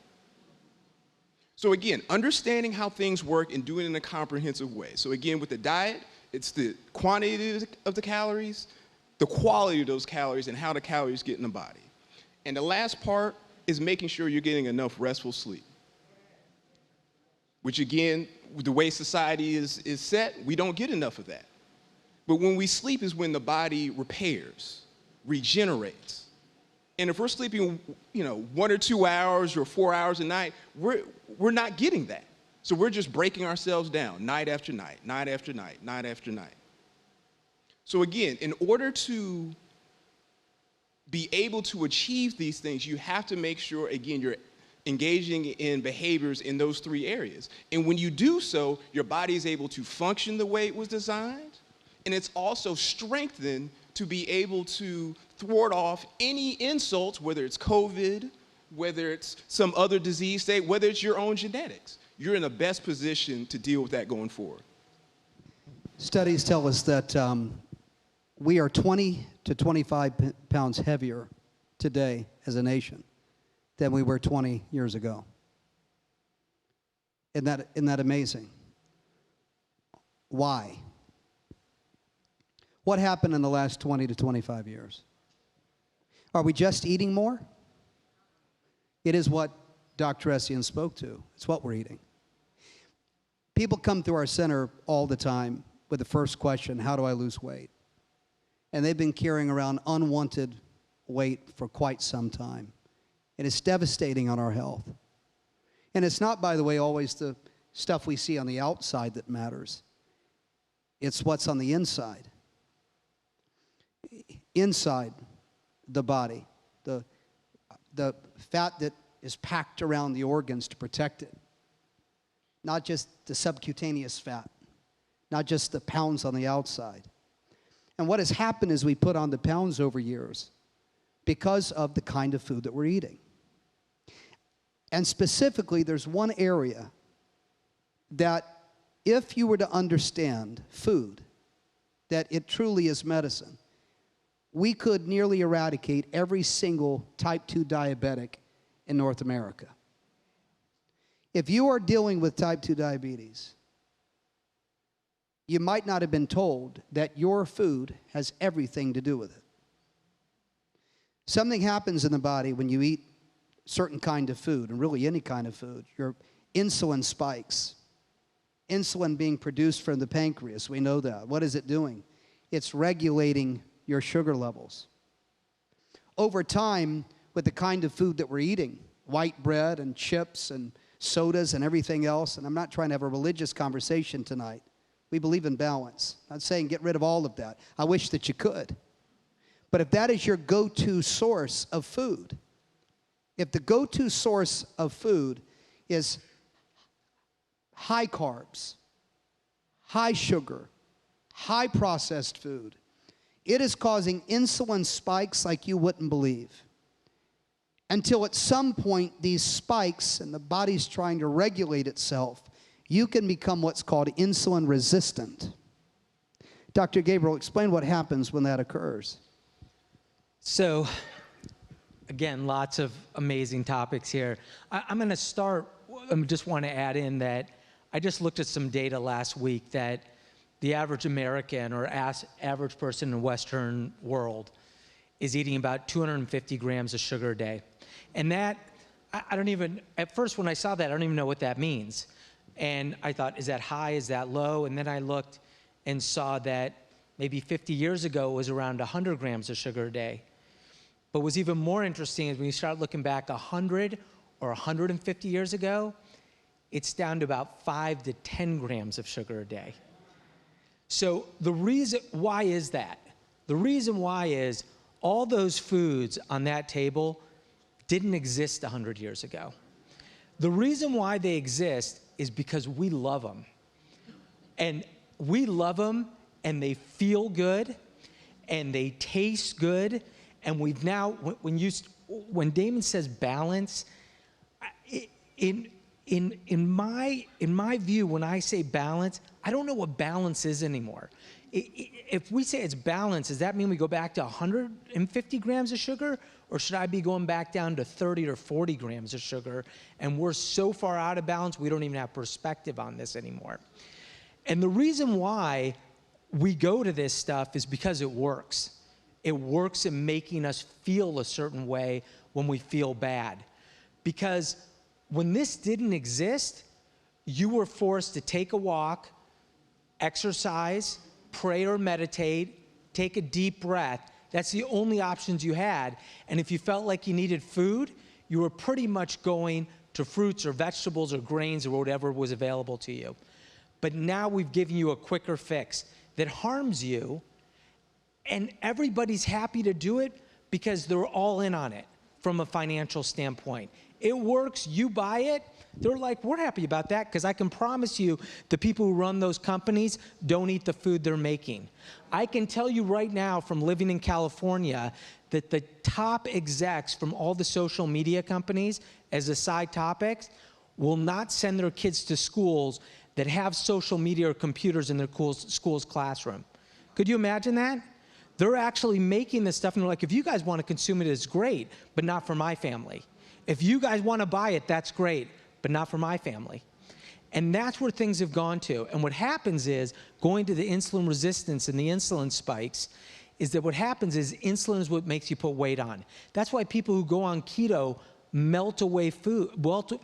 Speaker 13: So again, understanding how things work and doing it in a comprehensive way. So again, with the diet, it's the quantity of the calories, the quality of those calories, and how the calories get in the body. And the last part is making sure you're getting enough restful sleep. Which again, the way society is set, we don't get enough of that. But when we sleep is when the body repairs, regenerates. And if we're sleeping, 1 or 2 hours or 4 hours a night, we're not getting that. So we're just breaking ourselves down night after night, night after night, night after night. So again, in order to be able to achieve these things, you have to make sure, again, you're engaging in behaviors in those 3 areas. And when you do so, your body is able to function the way it was designed, and it's also strengthened to be able to thwart off any insults, whether it's COVID, whether it's some other disease state, whether it's your own genetics. You're in the best position to deal with that going forward.
Speaker 11: Studies tell us that we are 20 to 25 pounds heavier today as a nation than we were 20 years ago. Isn't that amazing? Why? What happened in the last 20 to 25 years? Are we just eating more? It is what Dr. Essien spoke to. It's what we're eating. People come through our center all the time with the first question, how do I lose weight? And they've been carrying around unwanted weight for quite some time. And it's devastating on our health. And it's not, by the way, always the stuff we see on the outside that matters. It's what's on the inside. Inside the body, the fat that is packed around the organs to protect it. Not just the subcutaneous fat, not just the pounds on the outside. And what has happened is we put on the pounds over years because of the kind of food that we're eating. And specifically, there's one area that if you were to understand food, that it truly is medicine, we could nearly eradicate every single type 2 diabetic in North America. If you are dealing with type 2 diabetes, you might not have been told that your food has everything to do with it. Something happens in the body when you eat certain kind of food, and really any kind of food, your insulin spikes. Insulin being produced from the pancreas, we know that. What is it doing? It's regulating your sugar levels. Over time, with the kind of food that we're eating, white bread and chips and sodas and everything else, and I'm not trying to have a religious conversation tonight. We believe in balance. I'm not saying get rid of all of that. I wish that you could. But if that is your go-to source of food, if the go-to source of food is high carbs, high sugar, high processed food, it is causing insulin spikes like you wouldn't believe. Until at some point these spikes and the body's trying to regulate itself, you can become what's called insulin resistant. Dr. Gabriel, explain what happens when that occurs.
Speaker 12: So, again, lots of amazing topics here. I'm going to start, I just want to add in that I just looked at some data last week that the average American or average person in the Western world is eating about 250 grams of sugar a day. And that, I don't even, at first when I saw that, I don't even know what that means. And I thought, is that high, is that low? And then I looked and saw that maybe 50 years ago it was around 100 grams of sugar a day. But what's even more interesting is when you start looking back 100 or 150 years ago, it's down to about 5 to 10 grams of sugar a day. So the reason, why is that? The reason why is all those foods on that table didn't exist 100 years ago. The reason why they exist is because we love them. And we love them, and they feel good, and they taste good. And we've now, when Damon says balance, in my view, when I say balance, I don't know what balance is anymore. If we say it's balance, does that mean we go back to 150 grams of sugar? Or should I be going back down to 30 or 40 grams of sugar? And we're so far out of balance, we don't even have perspective on this anymore. And the reason why we go to this stuff is because it works. It works in making us feel a certain way when we feel bad. Because when this didn't exist, you were forced to take a walk, exercise, pray or meditate, take a deep breath. That's the only options you had. And if you felt like you needed food, you were pretty much going to fruits or vegetables or grains or whatever was available to you. But now we've given you a quicker fix that harms you, and everybody's happy to do it because they're all in on it from a financial standpoint. It works, you buy it, they're like, we're happy about that because I can promise you the people who run those companies don't eat the food they're making. I can tell you right now from living in California that the top execs from all the social media companies, as a side topics, will not send their kids to schools that have social media or computers in their school's classroom. Could you imagine that? They're actually making this stuff and they're like, if you guys want to consume it, it's great, but not for my family. If you guys want to buy it, that's great, but not for my family. And that's where things have gone to. And what happens is, going to the insulin resistance and the insulin spikes, is that what happens is insulin is what makes you put weight on. That's why people who go on keto melt away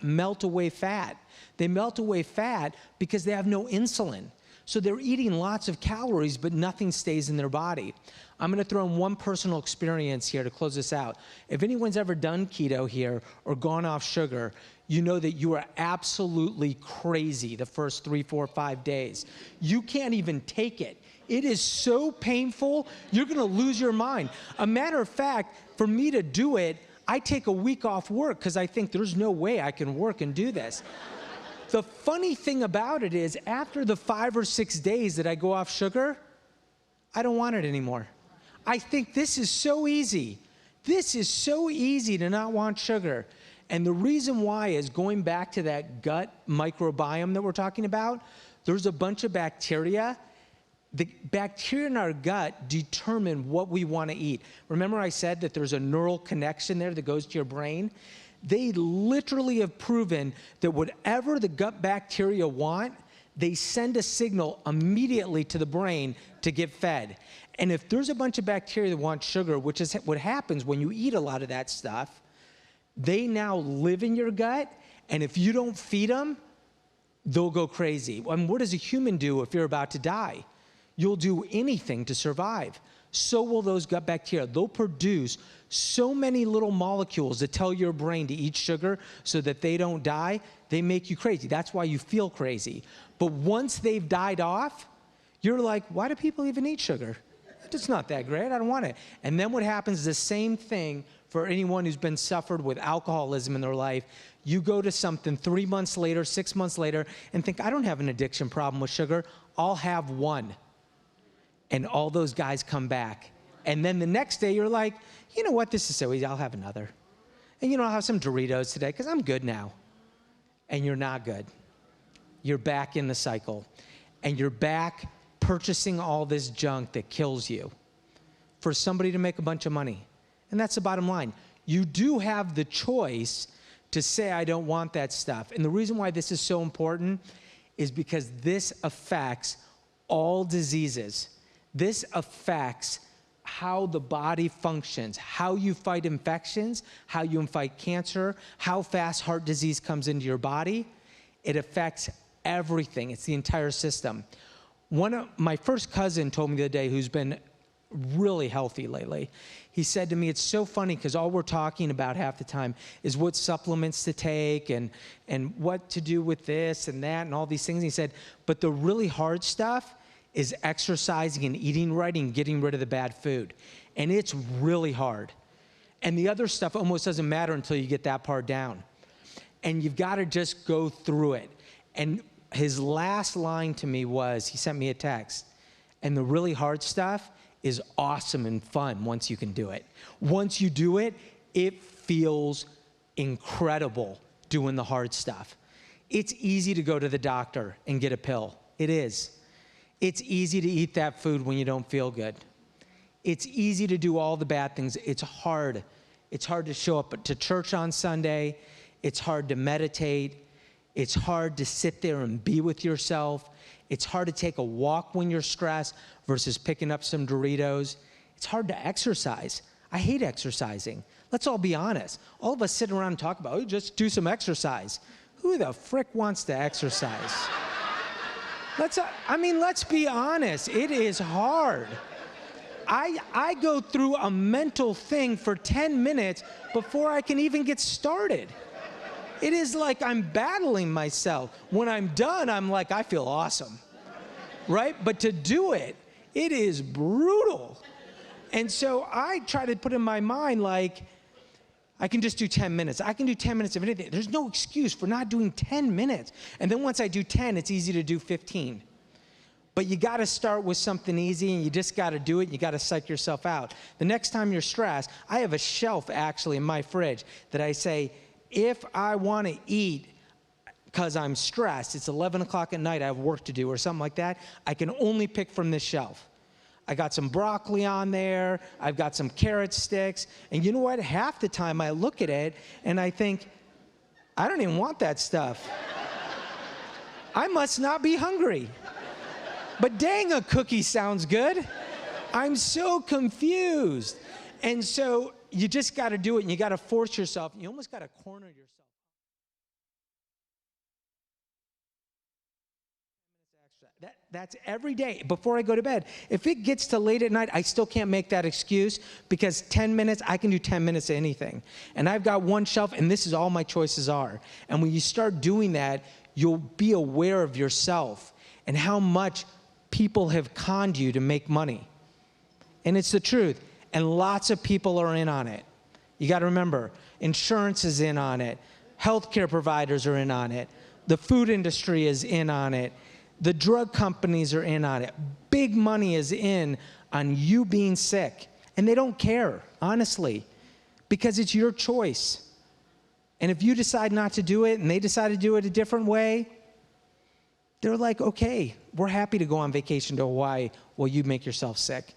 Speaker 12: melt away fat. They melt away fat because they have no insulin. So they're eating lots of calories, but nothing stays in their body. I'm going to throw in one personal experience here to close this out. If anyone's ever done keto here or gone off sugar, you know that you are absolutely crazy the first 3, 4, 5 days. You can't even take it. It is so painful, you're going to lose your mind. A matter of fact, for me to do it, I take a week off work because I think there's no way I can work and do this. The funny thing about it is, after the 5 or 6 days that I go off sugar, I don't want it anymore. I think this is so easy. This is so easy to not want sugar. And the reason why is, going back to that gut microbiome that we're talking about, there's a bunch of bacteria. The bacteria in our gut determine what we want to eat. Remember I said that there's a neural connection there that goes to your brain? They literally have proven that whatever the gut bacteria want, they send a signal immediately to the brain to get fed. And if there's a bunch of bacteria that want sugar, which is what happens when you eat a lot of that stuff, They now live in your gut, and if you don't feed them, they'll go crazy. And what does a human do if you're about to die? You'll do anything to survive. So will those gut bacteria. They'll produce so many little molecules that tell your brain to eat sugar so that they don't die. They make you crazy. That's why you feel crazy. But once they've died off, you're like, why do people even eat sugar? It's not that great. I don't want it. And then what happens is the same thing for anyone who's been suffered with alcoholism in their life. You go to something 3 months later, 6 months later, and think, I don't have an addiction problem with sugar. I'll have one. And all those guys come back. And then the next day, you're like, you know what? This is so easy. I'll have another. And you know, I'll have some Doritos today because I'm good now. And you're not good. You're back in the cycle. And you're back purchasing all this junk that kills you for somebody to make a bunch of money. And that's the bottom line. You do have the choice to say, I don't want that stuff. And the reason why this is so important is because this affects all diseases. This affects how the body functions, how you fight infections, how you fight cancer, how fast heart disease comes into your body. It affects everything. It's the entire system. My first cousin told me the other day, who's been really healthy lately, he said to me, it's so funny because all we're talking about half the time is what supplements to take and what to do with this and that and all these things. And he said, but the really hard stuff is exercising and eating right and getting rid of the bad food. And it's really hard. And the other stuff almost doesn't matter until you get that part down. And you've got to just go through it. And his last line to me was, he sent me a text, and the really hard stuff is awesome and fun once you can do it. Once you do it, it feels incredible doing the hard stuff. It's easy to go to the doctor and get a pill. It is. It's easy to eat that food when you don't feel good. It's easy to do all the bad things. It's hard. It's hard to show up to church on Sunday. It's hard to meditate. It's hard to sit there and be with yourself. It's hard to take a walk when you're stressed versus picking up some Doritos. It's hard to exercise. I hate exercising. Let's all be honest. All of us sit around and talk about, oh, just do some exercise. Who the frick wants to exercise? Let's be honest. It is hard. I go through a mental thing for 10 minutes before I can even get started. It is like I'm battling myself. When I'm done, I'm like, I feel awesome, right? But to do it, it is brutal. And so I try to put in my mind, like, I can just do 10 minutes. I can do 10 minutes of anything. There's no excuse for not doing 10 minutes. And then once I do 10, it's easy to do 15. But you got to start with something easy, and you just got to do it. You got to psych yourself out. The next time you're stressed, I have a shelf actually in my fridge that I say, if I want to eat because I'm stressed, it's 11 o'clock at night, I have work to do or something like that, I can only pick from this shelf. I got some broccoli on there, I've got some carrot sticks, and you know what? Half the time I look at it and I think, I don't even want that stuff. I must not be hungry. But dang, a cookie sounds good. I'm so confused. And so you just got to do it, and you got to force yourself. You almost got to corner yourself. That's every day before I go to bed. If it gets to late at night, I still can't make that excuse because 10 minutes, I can do 10 minutes of anything. And I've got one shelf, and this is all my choices are. And when you start doing that, you'll be aware of yourself and how much people have conned you to make money. And it's the truth. And lots of people are in on it. You got to remember, insurance is in on it. Healthcare providers are in on it. The food industry is in on it. The drug companies are in on it. Big money is in on you being sick. And they don't care, honestly, because it's your choice. And if you decide not to do it and they decide to do it a different way, they're like, okay, we're happy to go on vacation to Hawaii while you make yourself sick.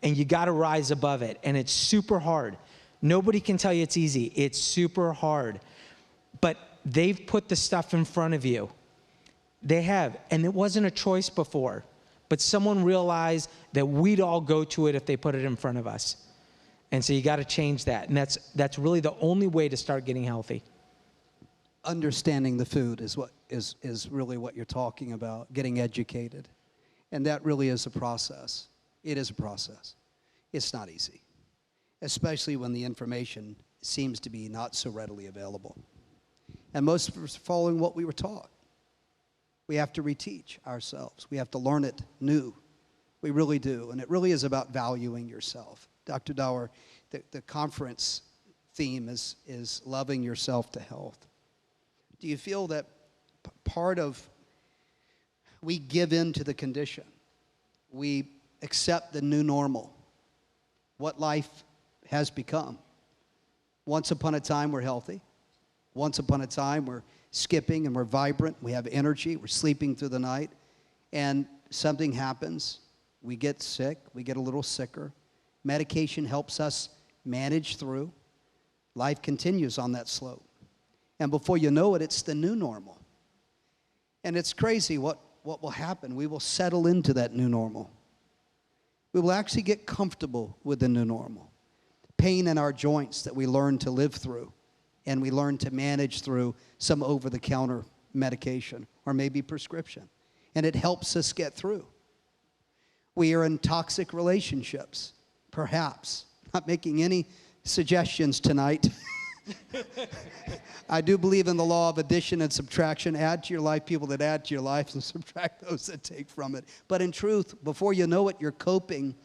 Speaker 12: And you got to rise above it. And it's super hard. Nobody can tell you it's easy. It's super hard. But they've put the stuff in front of you. They have. And it wasn't a choice before. But someone realized that we'd all go to it if they put it in front of us. And so you got to change that. And that's really the only way to start getting healthy.
Speaker 11: Understanding the food is really what you're talking about, getting educated. And that really is a process. It is a process. It's not easy, especially when the information seems to be not so readily available. And most of us are following what we were taught. We have to reteach ourselves. We have to learn it new. We really do. And it really is about valuing yourself. Dr. Dower, the conference theme is loving yourself to health. Do you feel that part of we give in to the condition? We accept the new normal, what life has become. Once upon a time, we're healthy. Once upon a time, we're skipping and we're vibrant. We have energy. We're sleeping through the night. And something happens. We get sick. We get a little sicker. Medication helps us manage through. Life continues on that slope. And before you know it, it's the new normal. And it's crazy what will happen. We will settle into that new normal. We will actually get comfortable with the new normal. Pain in our joints that we learn to live through, and we learn to manage through some over-the-counter medication or maybe prescription. And it helps us get through. We are in toxic relationships, perhaps. Not making any suggestions tonight. I do believe in the law of addition and subtraction. Add to your life people that add to your life and subtract those that take from it. But in truth, before you know it, you're coping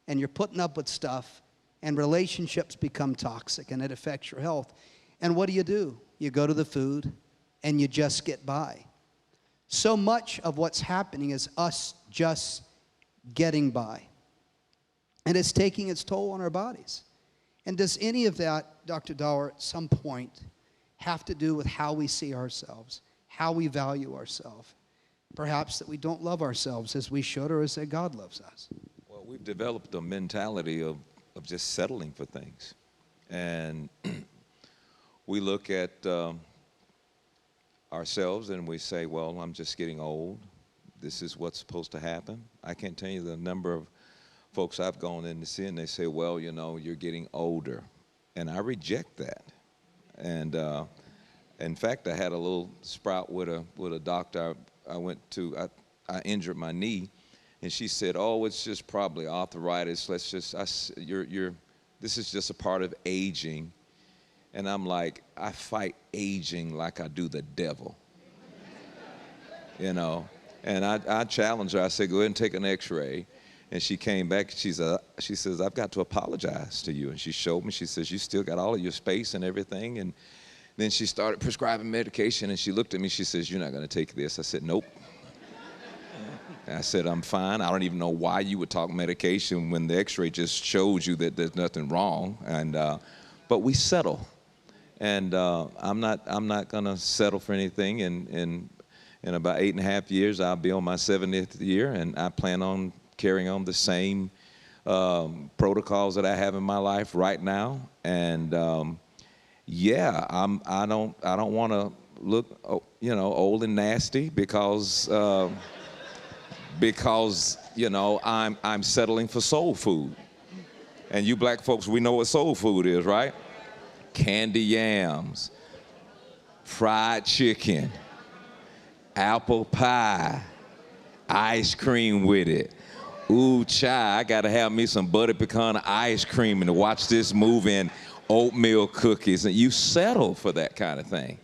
Speaker 11: and you're putting up with stuff, and relationships become toxic and it affects your health. And what do? You go to the food and you just get by. So much of what's happening is us just getting by. And it's taking its toll on our bodies. And does any of that, Dr. Dower, at some point have to do with how we see ourselves, how we value ourselves? Perhaps that we don't love ourselves as we should or as that God loves us.
Speaker 8: Well, we've developed a mentality of just settling for things. And we look at ourselves and we say, well, I'm just getting old. This is what's supposed to happen. I can't tell you the number of folks I've gone in to see, and they say, well, you know, you're getting older. And I reject that. And in fact, I had a little sprout with a doctor I went to. I injured my knee, and she said, oh, it's just probably arthritis. This is just a part of aging. And I'm like, I fight aging like I do the devil. You know? And I challenged her. I said, go ahead and take an x-ray. And she came back, she says, I've got to apologize to you. And she showed me, she says, you still got all of your space and everything. And then she started prescribing medication, and she looked at me, she says, you're not going to take this. I said, nope. I said, I'm fine. I don't even know why you would talk medication when the x-ray just shows you that there's nothing wrong. And but we settle. And I'm not going to settle for anything. In about 8.5 years, I'll be on my 70th year, and I plan on carrying on the same protocols that I have in my life right now. And yeah, I don't want to look, old and nasty because you know, I'm settling for soul food. And you black folks, we know what soul food is, right? Candy yams, fried chicken, apple pie, ice cream with it. Ooh, child, I gotta have me some butter pecan ice cream and to watch this movie and oatmeal cookies. And you settle for that kind of thing.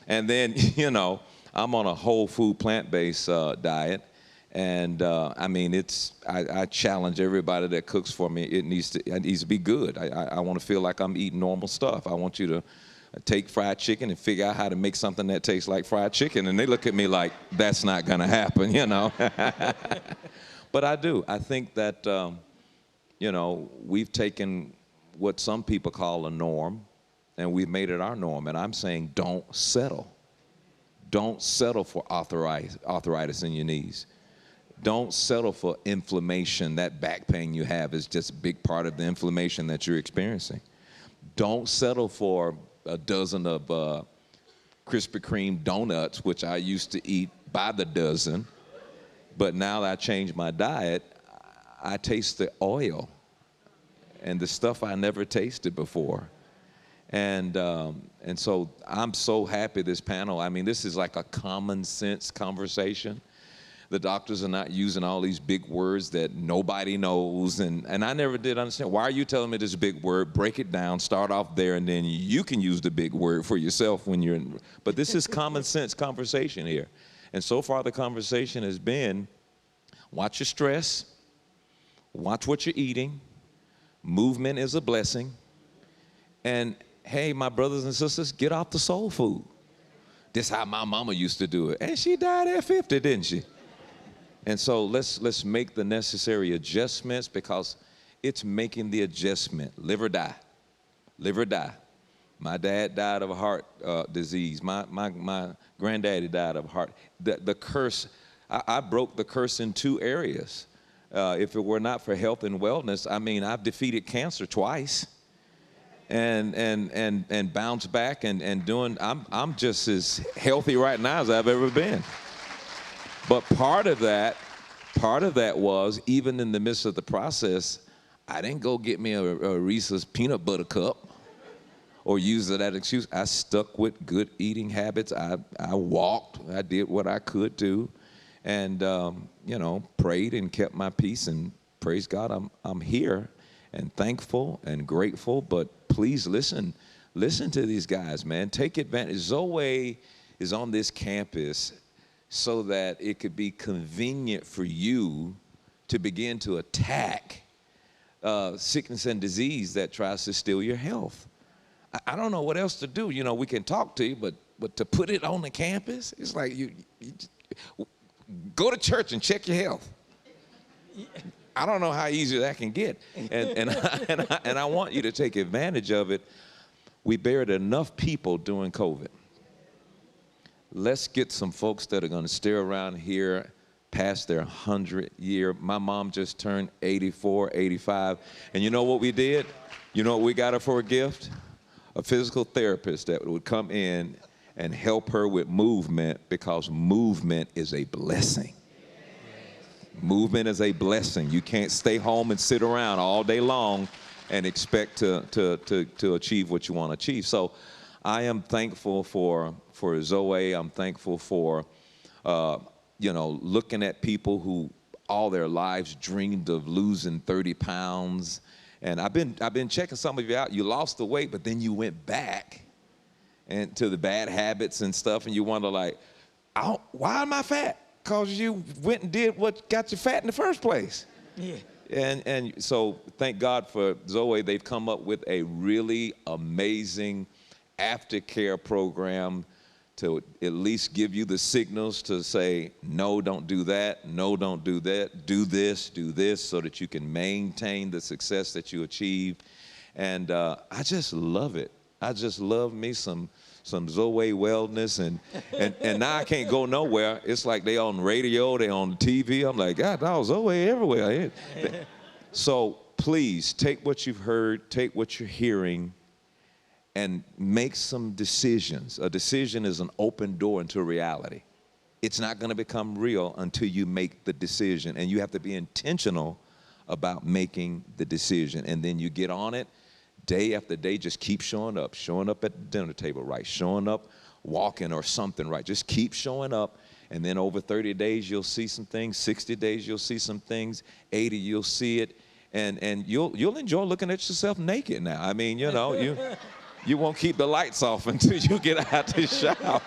Speaker 8: And then, you know, I'm on a whole food plant-based diet. And I mean, I challenge everybody that cooks for me. It needs to be good. I want to feel like I'm eating normal stuff. I want you to take fried chicken and figure out how to make something that tastes like fried chicken. And they look at me like, that's not going to happen, you know. But I do. I think that, you know, we've taken what some people call a norm, and we've made it our norm. And I'm saying don't settle. Don't settle for arthritis in your knees. Don't settle for inflammation. That back pain you have is just a big part of the inflammation that you're experiencing. Don't settle for a dozen of Krispy Kreme donuts, which I used to eat by the dozen. But now that I changed my diet, I taste the oil. and the stuff I never tasted before. And so I'm so happy this panel. I mean, this is like a common sense conversation. The doctors are not using all these big words that nobody knows. And I never did understand, why are you telling me this big word? Break it down, start off there, and then you can use the big word for yourself when you're in. But this is common sense conversation here. And so far the conversation has been, watch your stress, watch what you're eating, movement is a blessing, and hey, my brothers and sisters, get off the soul food. This is how my mama used to do it. And she died at 50, didn't she? And so let's make the necessary adjustments, because it's making the adjustment. Live or die. Live or die. My dad died of a heart disease. My granddaddy died of a heart. The curse, I broke the curse in 2 areas. If it were not for health and wellness, I mean, I've defeated cancer twice. And bounce back and doing, I'm just as healthy right now as I've ever been. But part of that was, even in the midst of the process, I didn't go get me a Reese's peanut butter cup or use that excuse. I stuck with good eating habits. I walked, I did what I could do, and prayed and kept my peace, and praise God, I'm here and thankful and grateful. But please listen to these guys, man. Take advantage. Zoe is on this campus so that it could be convenient for you to begin to attack sickness and disease that tries to steal your health. I don't know what else to do. You know, we can talk to you, but to put it on the campus, it's like you go to church and check your health. I don't know how easy that can get, and I want you to take advantage of it. We buried enough people during COVID. Let's get some folks that are going to stay around here past their 100-year. My mom just turned 84, 85, and you know what we did? You know what we got her for a gift? A physical therapist that would come in and help her with movement, because movement is a blessing. Movement is a blessing. You can't stay home and sit around all day long and expect to achieve what you want to achieve. So I am thankful for Zoe. I'm thankful for, looking at people who all their lives dreamed of losing 30 pounds. And I've been checking some of you out. You lost the weight, but then you went back and to the bad habits and stuff, and you wonder, like, why am I fat? Because you went and did what got you fat in the first place. Yeah. And so thank God for Zoe. They've come up with a really amazing aftercare program to at least give you the signals to say, no, don't do that, no, don't do that, do this, so that you can maintain the success that you achieve. And I just love it. I just love me some Zoe wellness, and now I can't go nowhere. It's like they on radio, they on TV. I'm like, God, that was Zoe everywhere. So please take what you've heard, take what you're hearing, and make some decisions. A decision is an open door into reality. It's not going to become real until you make the decision, and you have to be intentional about making the decision, and then you get on it. Day after day, just keep showing up at the dinner table, right? Showing up, walking or something, right? Just keep showing up, and then over 30 days, you'll see some things. 60 days, you'll see some things. 80, you'll see it, and you'll enjoy looking at yourself naked now. I mean, you won't keep the lights off until you get out the shower.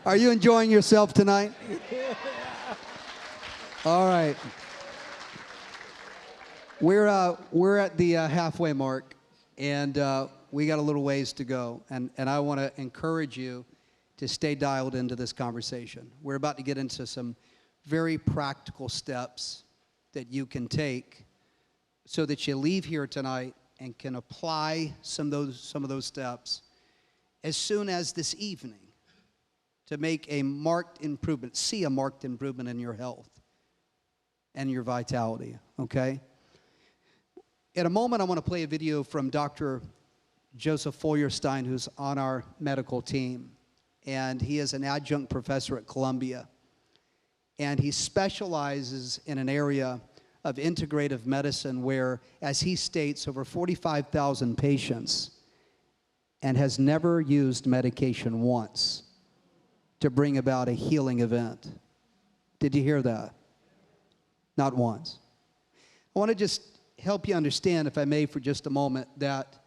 Speaker 11: Are you enjoying yourself tonight? All right. We're at the halfway mark, and we got a little ways to go. And I want to encourage you to stay dialed into this conversation. We're about to get into some very practical steps that you can take so that you leave here tonight and can apply some of those steps as soon as this evening to make a marked improvement, see a marked improvement in your health and your vitality, okay? In a moment, I want to play a video from Dr. Joseph Feuerstein, who's on our medical team, and he is an adjunct professor at Columbia, and he specializes in an area of integrative medicine where, as he states, over 45,000 patients and has never used medication once to bring about a healing event. Did you hear that? Not once. I want to just help you understand, if I may, for just a moment, that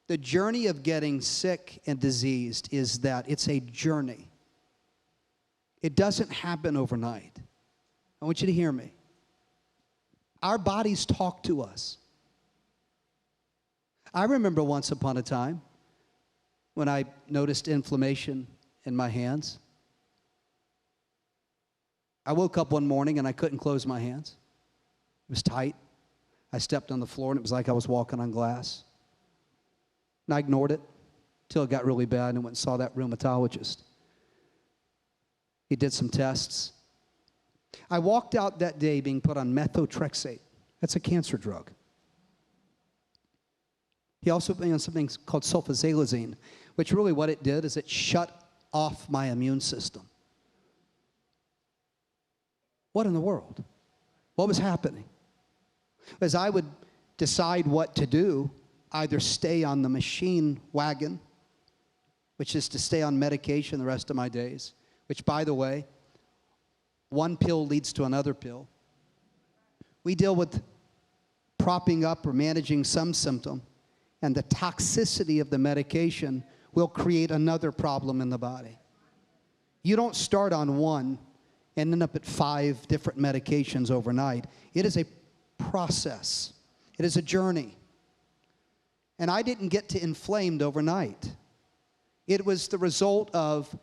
Speaker 11: the journey of getting sick and diseased is that it's a journey. It doesn't happen overnight. I want you to hear me. Our bodies talk to us. I remember once upon a time when I noticed inflammation in my hands. I woke up one morning and I couldn't close my hands. It was tight. I stepped on the floor and it was like I was walking on glass. And I ignored it till it got really bad and went and saw that rheumatologist. He did some tests. I walked out that day being put on methotrexate. That's a cancer drug. He also put me on something called sulfasalazine, which really what it did is it shut off my immune system. What in the world? What was happening? As I would decide what to do, either stay on the machine wagon, which is to stay on medication the rest of my days, which, by the way, one pill leads to another pill. We deal with propping up or managing some symptom, and the toxicity of the medication will create another problem in the body. You don't start on one and end up at 5 different medications overnight. It is a process. It is a journey. And I didn't get to inflamed overnight. It was the result of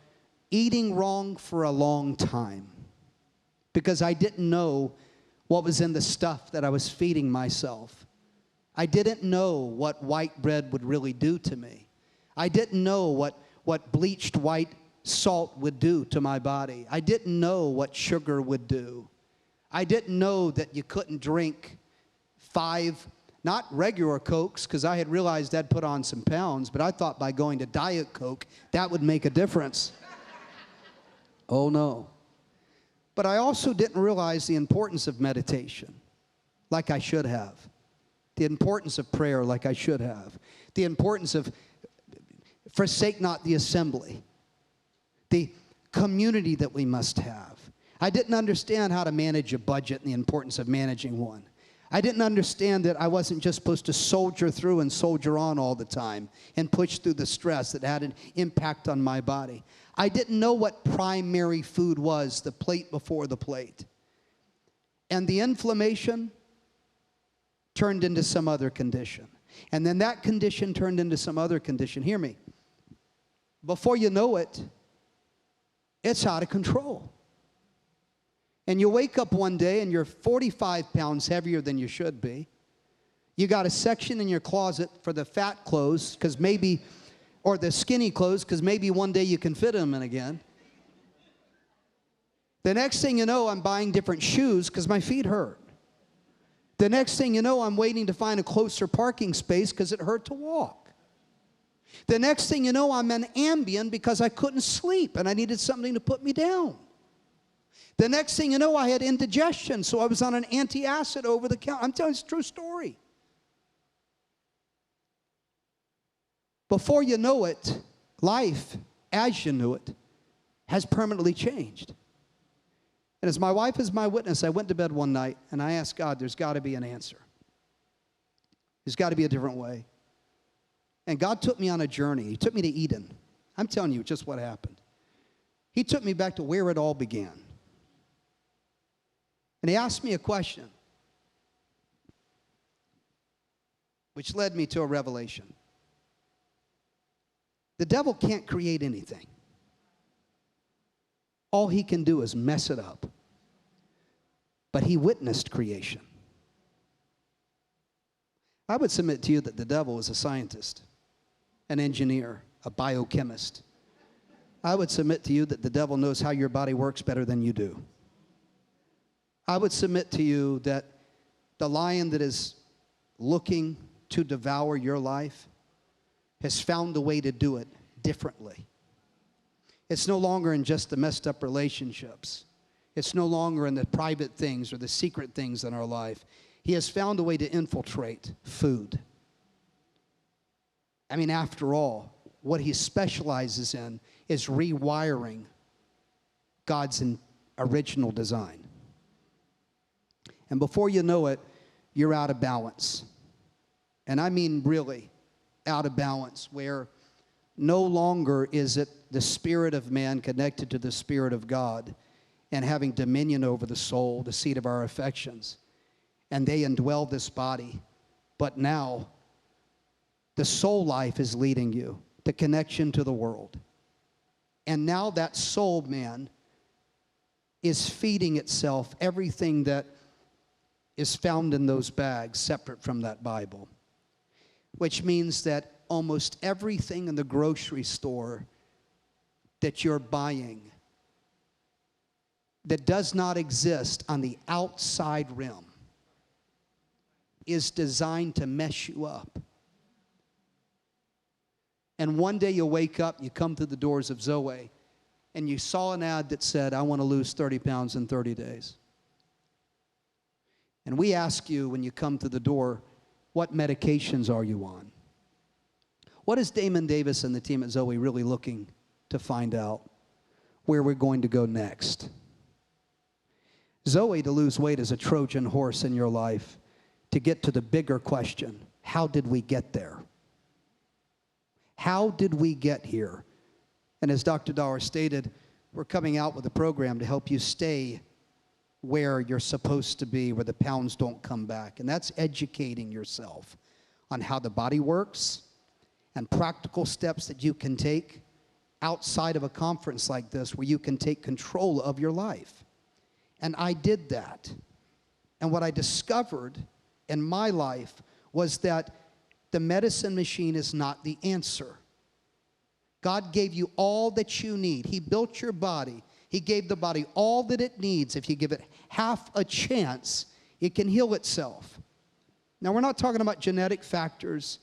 Speaker 11: eating wrong for a long time because I didn't know what was in the stuff that I was feeding myself. I didn't know what white bread would really do to me. I didn't know what bleached white salt would do to my body. I didn't know what sugar would do. I didn't know that you couldn't drink 5, not regular Cokes, because I had realized I'd put on some pounds, but I thought by going to Diet Coke, that would make a difference. Oh, no. But I also didn't realize the importance of meditation like I should have. The importance of prayer like I should have. The importance of forsake not the assembly. The community that we must have. I didn't understand how to manage a budget and the importance of managing one. I didn't understand that I wasn't just supposed to soldier through and soldier on all the time and push through the stress that had an impact on my body. I didn't know what primary food was, the plate before the plate. And the inflammation turned into some other condition. And then that condition turned into some other condition. Hear me. Before you know it, it's out of control. And you wake up one day and you're 45 pounds heavier than you should be. You got a section in your closet for the fat clothes, because maybe, or the skinny clothes, because maybe one day you can fit them in again. The next thing you know, I'm buying different shoes because my feet hurt. The next thing you know, I'm waiting to find a closer parking space because it hurt to walk. The next thing you know, I'm on Ambien because I couldn't sleep and I needed something to put me down. The next thing you know, I had indigestion, so I was on an antacid over the counter. I'm telling you, it's a true story. Before you know it, life, as you knew it, has permanently changed. And as my wife is my witness, I went to bed one night and I asked God, there's got to be an answer. There's got to be a different way. And God took me on a journey. He took me to Eden. I'm telling you just what happened. He took me back to where it all began. And he asked me a question, which led me to a revelation. The devil can't create anything. All he can do is mess it up. But he witnessed creation. I would submit to you that the devil is a scientist, an engineer, a biochemist. I would submit to you that the devil knows how your body works better than you do. I would submit to you that the lion that is looking to devour your life has found a way to do it differently. It's no longer in just the messed up relationships. It's no longer in the private things or the secret things in our life. He has found a way to infiltrate food. I mean, after all, what he specializes in is rewiring God's original design. And before you know it, you're out of balance. And I mean really out of balance, where no longer is it the spirit of man connected to the spirit of God and having dominion over the soul, the seat of our affections. And they indwell this body. But now, the soul life is leading you, the connection to the world. And now that soul man is feeding itself everything that is found in those bags separate from that Bible. Which means that almost everything in the grocery store that you're buying that does not exist on the outside rim is designed to mess you up. And one day you wake up, you come through the doors of Zoe, and you saw an ad that said, I want to lose 30 pounds in 30 days. And we ask you when you come to the door, what medications are you on? What is Damon Davis and the team at Zoe really looking to find out where we're going to go next? Zoe, to lose weight, is a Trojan horse in your life to get to the bigger question. How did we get there? How did we get here? And as Dr. Dauer stated, we're coming out with a program to help you stay where you're supposed to be, where the pounds don't come back. And that's educating yourself on how the body works and practical steps that you can take outside of a conference like this where you can take control of your life. And I did that. And what I discovered in my life was that the medicine machine is not the answer. God gave you all that you need. He built your body. He gave the body all that it needs. If you give it half a chance, it can heal itself. Now, we're not talking about genetic factors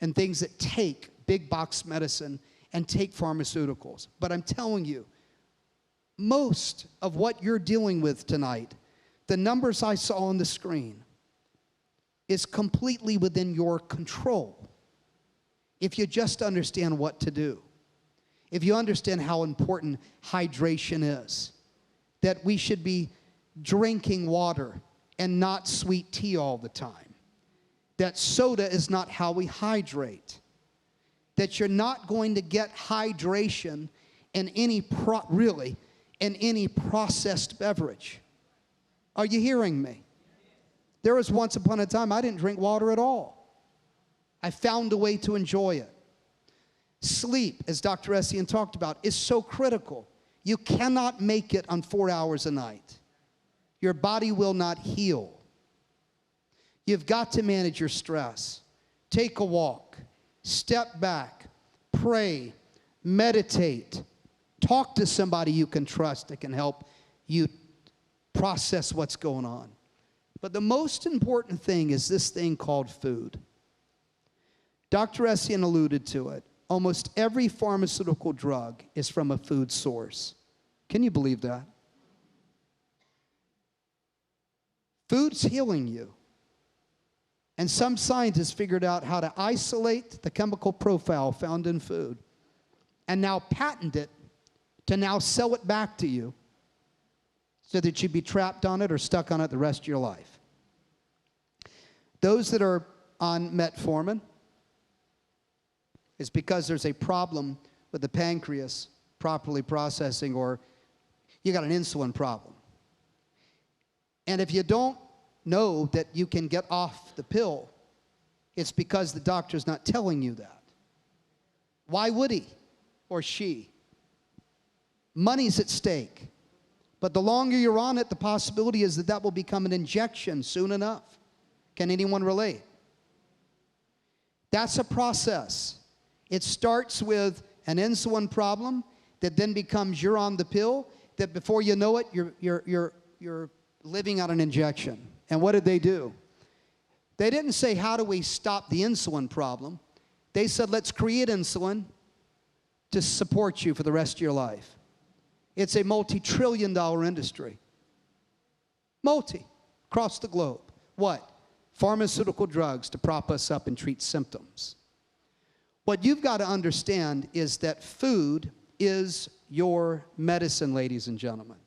Speaker 11: and things that take big box medicine and take pharmaceuticals. But I'm telling you, most of what you're dealing with tonight, the numbers I saw on the screen, is completely within your control. If you just understand what to do. If you understand how important hydration is, that we should be drinking water and not sweet tea all the time, that soda is not how we hydrate, that you're not going to get hydration in any processed beverage. Are you hearing me? There was once upon a time I didn't drink water at all. I found a way to enjoy it. Sleep, as Dr. Essien talked about, is so critical. You cannot make it on 4 hours a night. Your body will not heal. You've got to manage your stress. Take a walk. Step back. Pray. Meditate. Talk to somebody you can trust that can help you process what's going on. But the most important thing is this thing called food. Dr. Essien alluded to it. Almost every pharmaceutical drug is from a food source. Can you believe that? Food's healing you. And some scientists figured out how to isolate the chemical profile found in food and now patent it to now sell it back to you so that you'd be trapped on it or stuck on it the rest of your life. Those that are on metformin, is because there's a problem with the pancreas properly processing, or you got an insulin problem. And if you don't know that you can get off the pill, it's because the doctor's not telling you that. Why would he or she? Money's at stake. But the longer you're on it, the possibility is that that will become an injection soon enough. Can anyone relate? That's a process. It starts with an insulin problem that then becomes you're on the pill, that before you know it, you're living on an injection. And what did they do? They didn't say, how do we stop the insulin problem? They said, let's create insulin to support you for the rest of your life. It's a multi-trillion-dollar industry. Across the globe. What? Pharmaceutical drugs to prop us up and treat symptoms. What you've got to understand is that food is your medicine, ladies and gentlemen.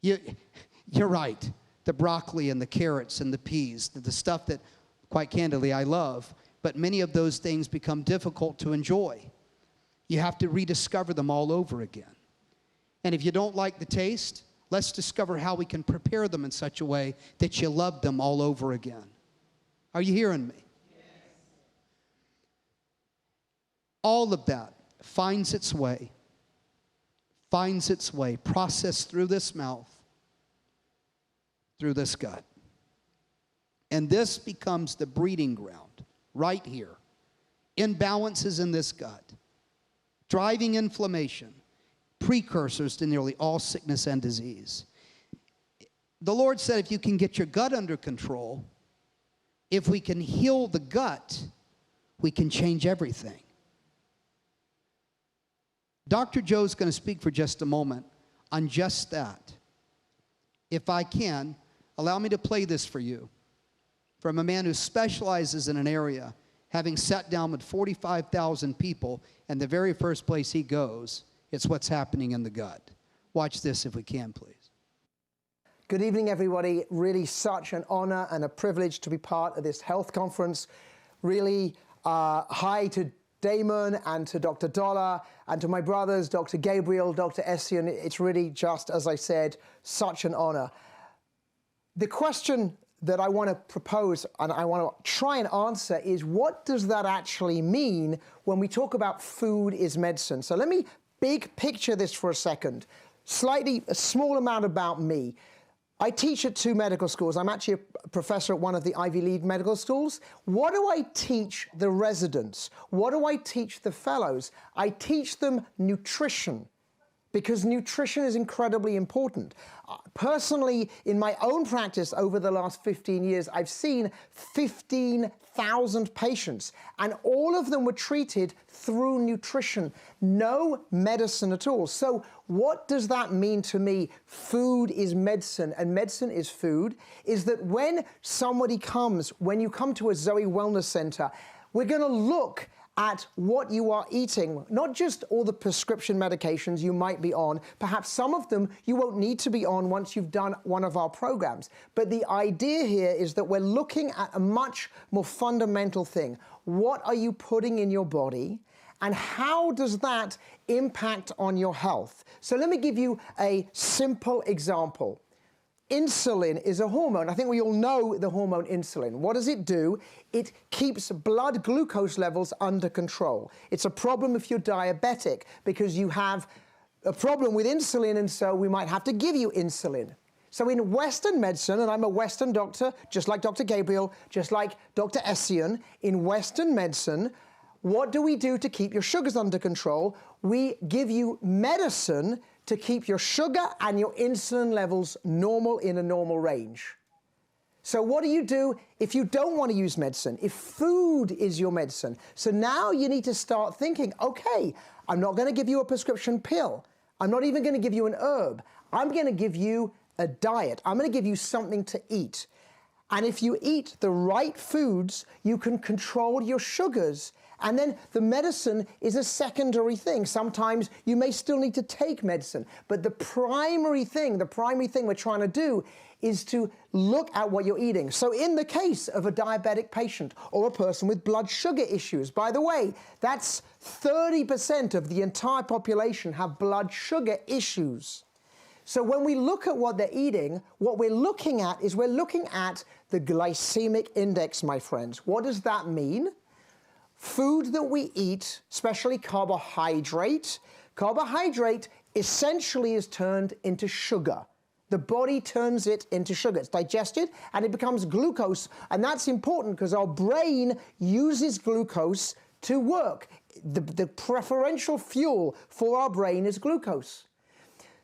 Speaker 11: You're right. The broccoli and the carrots and the peas, the stuff that, quite candidly, I love, but many of those things become difficult to enjoy. You have to rediscover them all over again. And if you don't like the taste, let's discover how we can prepare them in such a way that you love them all over again. Are you hearing me? Yes. All of that finds its way, processed through this mouth, through this gut. And this becomes the breeding ground right here. Imbalances in this gut, driving inflammation, precursors to nearly all sickness and disease. The Lord said if you can get your gut under control, if we can heal the gut, we can change everything. Dr. Joe's going to speak for just a moment on just that. If I can, allow me to play this for you from a man who specializes in an area, having sat down with 45,000 people, and the very first place he goes, it's what's happening in the gut. Watch this if we can, please.
Speaker 14: Good evening, everybody. Really such an honor and a privilege to be part of this health conference. Really hi to Damon and to Dr. Dollar and to my brothers, Dr. Gabriel, Dr. Essian. It's really just, as I said, such an honor. The question that I want to propose and I want to try and answer is, what does that actually mean when we talk about food is medicine? So let me big picture this for a second. A small amount about me. I teach at 2 medical schools. I'm actually a professor at one of the Ivy League medical schools. What do I teach the residents? What do I teach the fellows? I teach them nutrition, because nutrition is incredibly important. Personally, in my own practice over the last 15 years, I've seen 15,000 patients, and all of them were treated through nutrition. No medicine at all. So what does that mean to me? Food is medicine, and medicine is food, is that when you come to a Zoe Wellness Center, we're going to look at what you are eating, not just all the prescription medications you might be on. Perhaps some of them you won't need to be on once you've done one of our programs. But the idea here is that we're looking at a much more fundamental thing. What are you putting in your body, and how does that impact on your health? So let me give you a simple example. Insulin is a hormone. I think we all know the hormone insulin. What does it do? It keeps blood glucose levels under control. It's a problem if you're diabetic, because you have a problem with insulin, and so we might have to give you insulin. So in Western medicine, and I'm a Western doctor, just like Dr. Gabriel, just like Dr. Essian, in Western medicine, what do we do to keep your sugars under control? We give you medicine to keep your sugar and your insulin levels normal, in a normal range. So what do you do if you don't want to use medicine? If food is your medicine? So now you need to start thinking, okay, I'm not going to give you a prescription pill. I'm not even going to give you an herb. I'm going to give you a diet. I'm going to give you something to eat. And if you eat the right foods, you can control your sugars. And then the medicine is a secondary thing. Sometimes you may still need to take medicine. But the primary thing we're trying to do is to look at what you're eating. So in the case of a diabetic patient or a person with blood sugar issues, by the way, that's 30% of the entire population have blood sugar issues. So when we look at what they're eating, what we're looking at is the glycemic index, my friends. What does that mean? Food that we eat, especially carbohydrate essentially is turned into sugar. The body turns it into sugar. It's digested and it becomes glucose. And that's important because our brain uses glucose to work. The preferential fuel for our brain is glucose.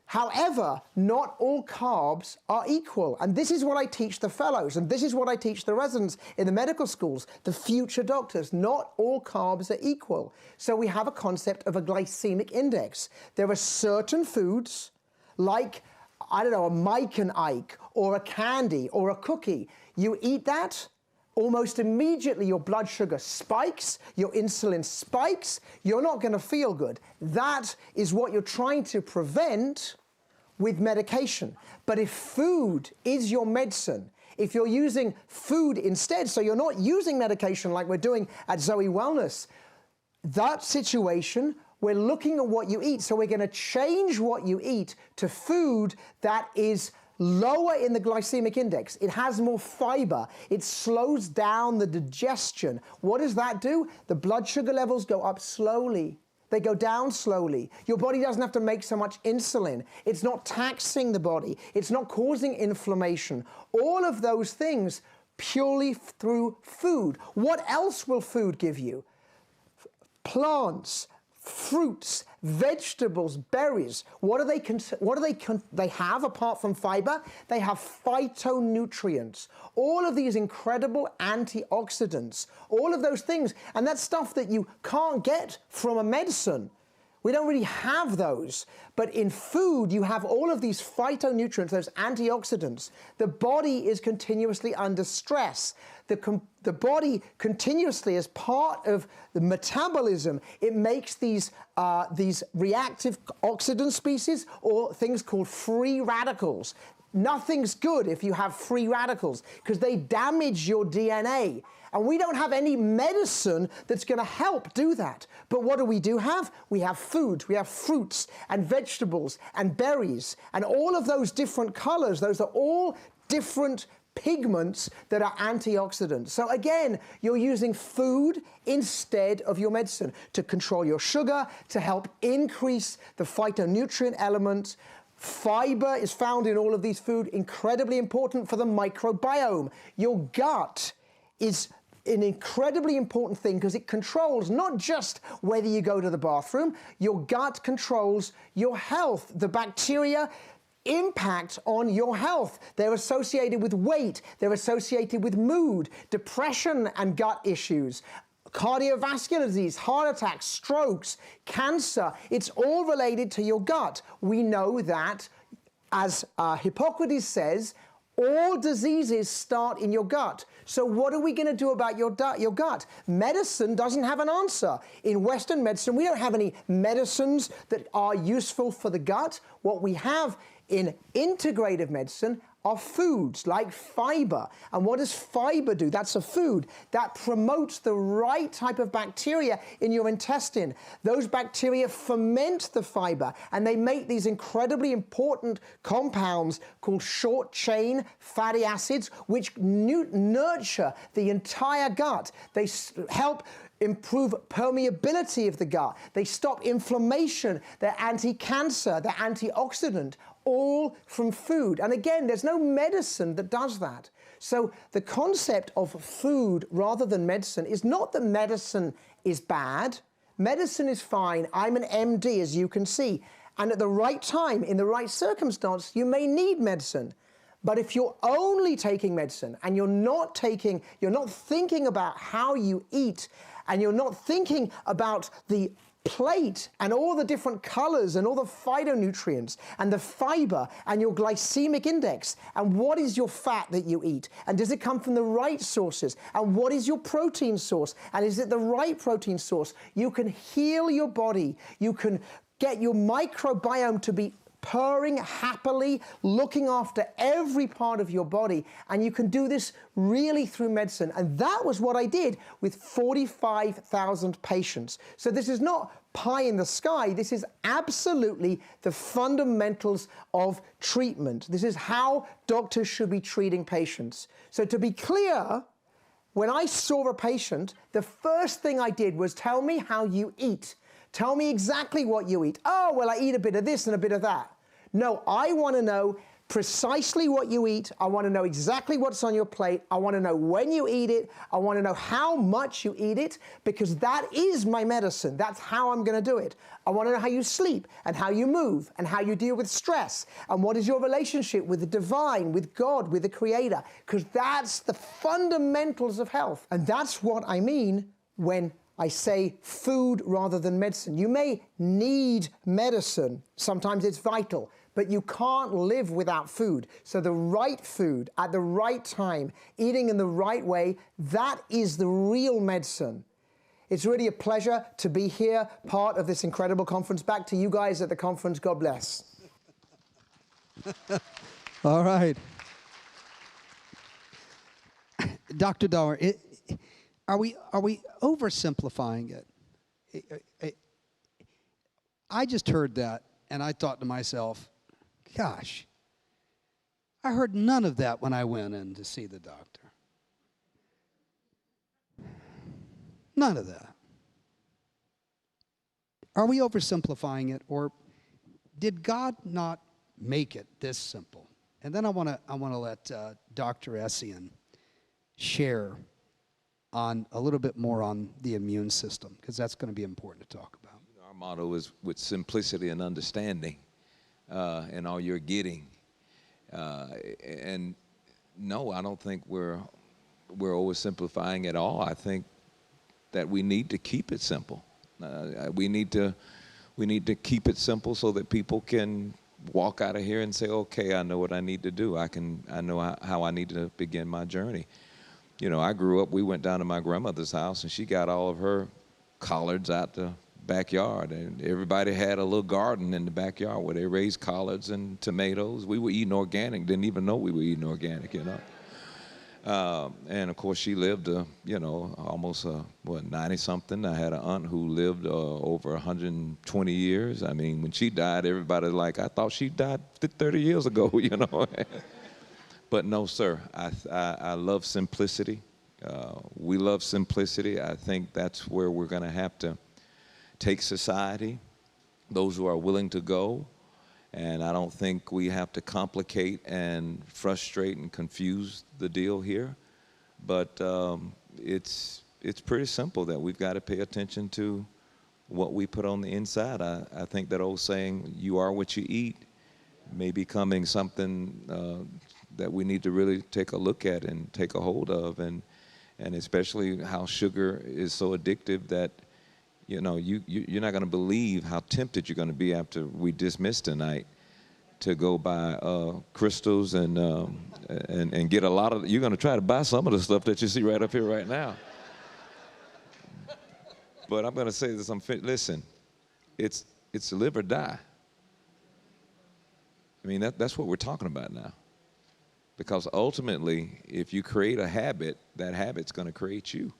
Speaker 14: However, not all carbs are equal. And this is what I teach the fellows, and this is what I teach the residents in the medical schools, the future doctors. Not all carbs are equal. So we have a concept of a glycemic index. There are certain foods, like, I don't know, a Mike and Ike, or a candy, or a cookie. You eat that, almost immediately your blood sugar spikes, your insulin spikes, you're not going to feel good. That is what you're trying to prevent with medication. But if food is your medicine, if you're using food instead, so you're not using medication like we're doing at Zoe Wellness, that situation, we're looking at what you eat. So we're going to change what you eat to food that is lower in the glycemic index. It has more fiber. It slows down the digestion. What does that do? The blood sugar levels go up slowly. They go down slowly. Your body doesn't have to make so much insulin. It's not taxing the body. It's not causing inflammation. All of those things purely through food. What else will food give you? Plants, fruits, vegetables, berries. What do they have apart from fiber? They have phytonutrients. All of these incredible antioxidants, all of those things, and that's stuff that you can't get from a medicine. We don't really have those. But in food, you have all of these phytonutrients, those antioxidants. The body is continuously under stress. The body continuously, as part of the metabolism, it makes these reactive oxidant species, or things called free radicals. Nothing's good if you have free radicals, because they damage your DNA. And we don't have any medicine that's going to help do that. But what do we have? We have food, we have fruits and vegetables and berries, and all of those different colors. Those are all different pigments that are antioxidants. So again, you're using food instead of your medicine to control your sugar, to help increase the phytonutrient element. Fiber is found in all of these food, incredibly important for the microbiome. Your gut is an incredibly important thing because it controls not just whether you go to the bathroom, your gut controls your health. The bacteria impact on your health. They're associated with weight, they're associated with mood, depression and gut issues, cardiovascular disease, heart attacks, strokes, cancer. It's all related to your gut. We know that, as Hippocrates says, all diseases start in your gut. So what are we going to do about your gut? Medicine doesn't have an answer. In Western medicine, we don't have any medicines that are useful for the gut. What we have in integrative medicine are foods like fiber. And what does fiber do? That's a food that promotes the right type of bacteria in your intestine. Those bacteria ferment the fiber, and they make these incredibly important compounds called short-chain fatty acids, which nurture the entire gut. They help improve permeability of the gut. They stop inflammation. They're anti-cancer. They're antioxidant. All from food. And again, there's no medicine that does that. So the concept of food rather than medicine is not that medicine is bad. Medicine is fine. I'm an MD, as you can see. And at the right time, in the right circumstance, you may need medicine. But if you're only taking medicine and you're not thinking about how you eat, and you're not thinking about the plate and all the different colors and all the phytonutrients and the fiber and your glycemic index, and what is your fat that you eat, and does it come from the right sources, and what is your protein source, and is it the right protein source, you can heal your body. You can get your microbiome to be purring happily, looking after every part of your body. And you can do this really through medicine. And that was what I did with 45,000 patients. So this is not pie in the sky. This is absolutely the fundamentals of treatment. This is how doctors should be treating patients. So to be clear, when I saw a patient, the first thing I did was tell me how you eat. Tell me exactly what you eat. Oh, well, I eat a bit of this and a bit of that. No, I want to know precisely what you eat. I want to know exactly what's on your plate. I want to know when you eat it. I want to know how much you eat it, because that is my medicine. That's how I'm going to do it. I want to know how you sleep and how you move and how you deal with stress and what is your relationship with the divine, with God, with the Creator, because that's the fundamentals of health. And that's what I mean when I say food rather than medicine. You may need medicine. Sometimes it's vital. But you can't live without food. So the right food at the right time, eating in the right way, that is the real medicine. It's really a pleasure to be here, part of this incredible conference. Back to you guys at the conference. God bless.
Speaker 11: All right. Dr. Dollar, are we oversimplifying it? I just heard that, and I thought to myself, gosh, I heard none of that when I went in to see the doctor. None of that. Are we oversimplifying it, or did God not make it this simple? And then I want to let Dr. Essien share on a little bit more on the immune system, because that's going to be important to talk about.
Speaker 8: Our motto is with simplicity and understanding. And all you're getting. And no, I don't think we're oversimplifying at all. I think that we need to keep it simple. We need to keep it simple so that people can walk out of here and say, okay, I know what I need to do. I know how I need to begin my journey. You know, I grew up, we went down to my grandmother's house, and she got all of her collards out the backyard, and everybody had a little garden in the backyard where they raised collards and tomatoes. We were eating organic, didn't even know we were eating organic, you know. And of course she lived, you know, almost 90-something. I had an aunt who lived over 120 years. I mean, when she died, everybody like, I thought she died 30 years ago, you know. But no, sir, I love simplicity. We love simplicity. I think that's where we're going to have to take society, those who are willing to go, and I don't think we have to complicate and frustrate and confuse the deal here. But it's pretty simple that we've got to pay attention to what we put on the inside. I think that old saying, you are what you eat, may be becoming something that we need to really take a look at and take a hold of, and especially how sugar is so addictive that you know, you're not going to believe how tempted you're going to be after we dismiss tonight to go buy crystals and get a lot of. You're going to try to buy some of the stuff that you see right up here right now. But I'm going to say this. Listen, it's live or die. I mean, that's what we're talking about now. Because ultimately, if you create a habit, that habit's going to create you.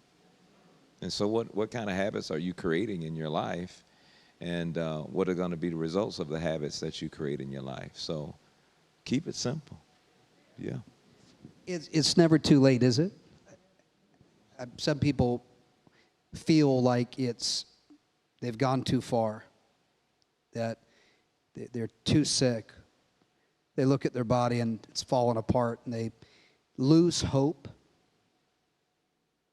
Speaker 8: And so what kind of habits are you creating in your life? And what are going to be the results of the habits that you create in your life? So keep it simple. Yeah.
Speaker 11: It's never too late, is it? Some people feel like they've gone too far, that they're too sick. They look at their body and it's falling apart, and they lose hope.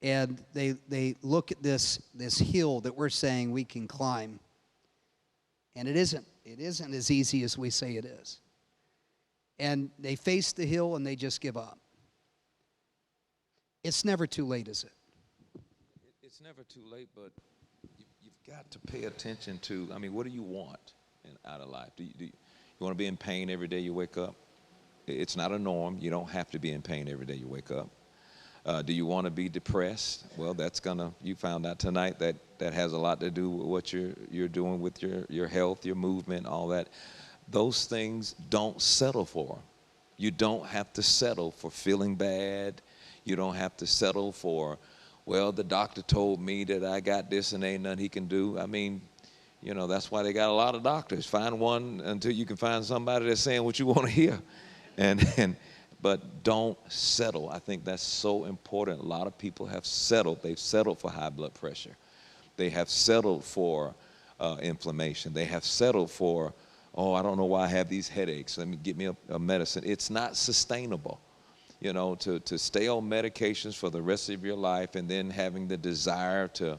Speaker 11: And they look at this hill that we're saying we can climb, and it isn't as easy as we say it is. And they face the hill and they just give up. It's never too late, is it?
Speaker 8: It's never too late, but you've got to pay attention to, I mean, what do you want out of life? Do you want to be in pain every day you wake up? It's not a norm. You don't have to be in pain every day you wake up. Do you want to be depressed? Well, you found out tonight that has a lot to do with what you're doing with your health, your movement, all that. Those things don't settle for. You don't have to settle for feeling bad. You don't have to settle for, well, the doctor told me that I got this and ain't nothing he can do. I mean, you know, that's why they got a lot of doctors. Find one until you can find somebody that's saying what you want to hear. But don't settle. I think that's so important. A lot of people have settled. They've settled for high blood pressure. They have settled for inflammation. They have settled for oh, I don't know why I have these headaches. Let me get me a medicine. It's not sustainable, you know, to stay on medications for the rest of your life and then having the desire to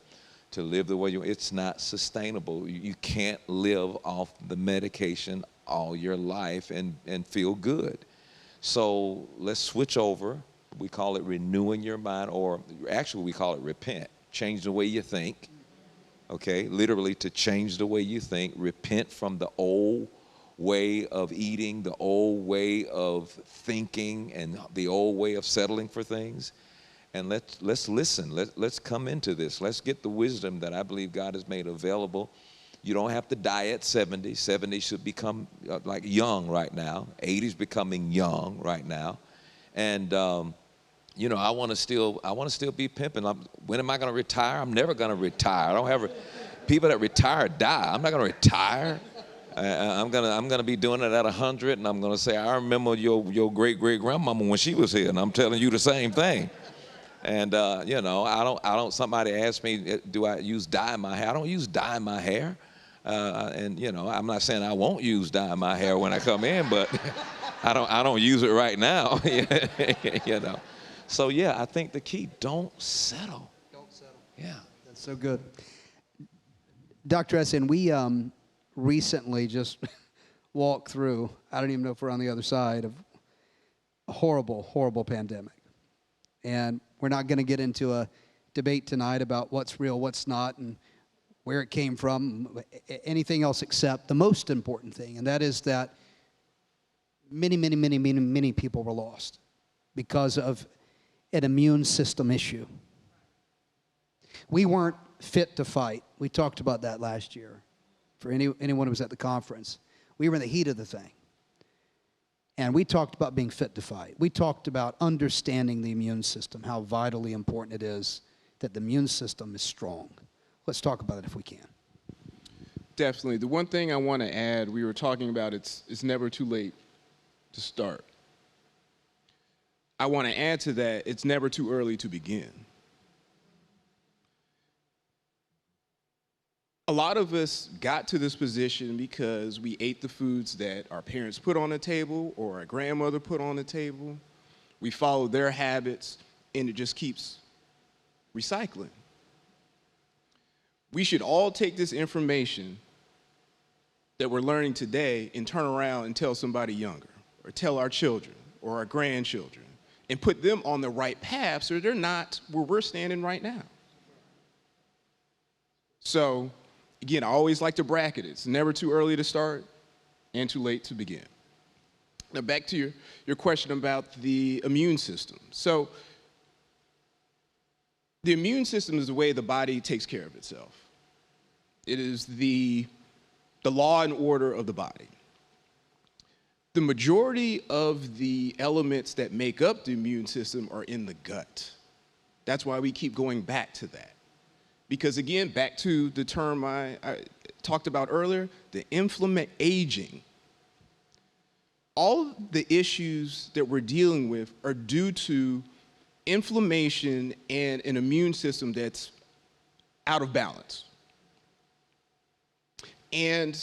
Speaker 8: live the way you, it's not sustainable. You can't live off the medication all your life and feel good. So let's switch over. We call it renewing your mind, or actually we call it repent. Change the way you think. Okay, literally to change the way you think. Repent from the old way of eating, the old way of thinking, and the old way of settling for things. And let's listen. Let's come into this. Let's get the wisdom that I believe God has made available. You don't have to die at 70. 70 should become like young right now. 80 is becoming young right now. And you know, I want to still be pimping. When am I going to retire? I'm never going to retire. I don't have people that retire die. I'm not going to retire. I'm gonna be doing it at 100, and I'm gonna say, I remember your great grandmama when she was here, and I'm telling you the same thing. And you know, I don't. Somebody asked me, do I use dye in my hair? I don't use dye in my hair. And you know, I'm not saying I won't use dye in my hair when I come in, but I don't use it right now. You know. So yeah, I think the key: don't settle.
Speaker 11: Don't settle.
Speaker 8: Yeah.
Speaker 11: That's so good. Dr. Essen, we recently just walked through, I don't even know if we're on the other side of a horrible, horrible pandemic. And we're not going to get into a debate tonight about what's real, what's not, and where it came from, anything else except the most important thing, and that is that many people were lost because of an immune system issue. We weren't fit to fight. We talked about that last year. For anyone who was at the conference, we were in the heat of the thing. And we talked about being fit to fight. We talked about understanding the immune system, how vitally important it is that the immune system is strong. Let's talk about it if we can.
Speaker 13: Definitely. The one thing I want to add, we were talking about it's never too late to start. I want to add to that, it's never too early to begin. A lot of us got to this position because we ate the foods that our parents put on the table or our grandmother put on the table. We followed their habits, and it just keeps recycling. We should all take this information that we're learning today and turn around and tell somebody younger, or tell our children or our grandchildren, and put them on the right path so they're not where we're standing right now. So, again, I always like to bracket it. It's never too early to start and too late to begin. Now back to your question about the immune system. So the immune system is the way the body takes care of itself. It is the law and order of the body. The majority of the elements that make up the immune system are in the gut. That's why we keep going back to that. Because again, back to the term I talked about earlier, the aging. All the issues that we're dealing with are due to inflammation and an immune system that's out of balance. And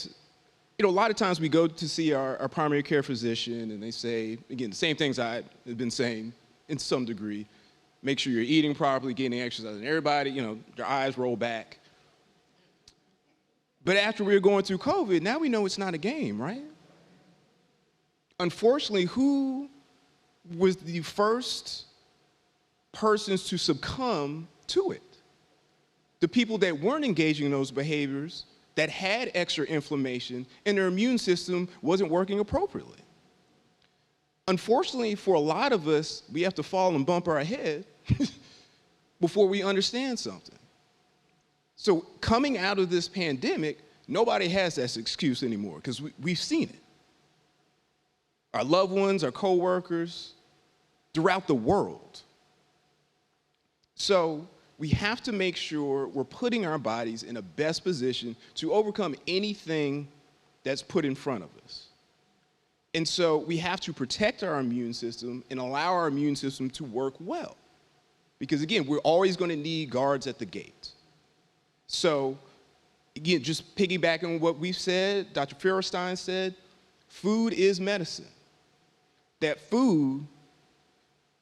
Speaker 13: you know, a lot of times we go to see our primary care physician and they say, again, the same things I've been saying in some degree. Make sure you're eating properly, getting exercise, and everybody, you know, their eyes roll back. But after we were going through COVID, now we know it's not a game, right? Unfortunately, who was the first persons to succumb to it? The people that weren't engaging in those behaviors, that had extra inflammation, and their immune system wasn't working appropriately. Unfortunately, for a lot of us, we have to fall and bump our head before we understand something. So coming out of this pandemic, nobody has that excuse anymore because we've seen it. Our loved ones, our coworkers, throughout the world. So we have to make sure we're putting our bodies in a best position to overcome anything that's put in front of us. And so we have to protect our immune system and allow our immune system to work well. Because again, we're always going to need guards at the gate. So again, just piggybacking on what we've said, Dr. Feuerstein said, food is medicine. That food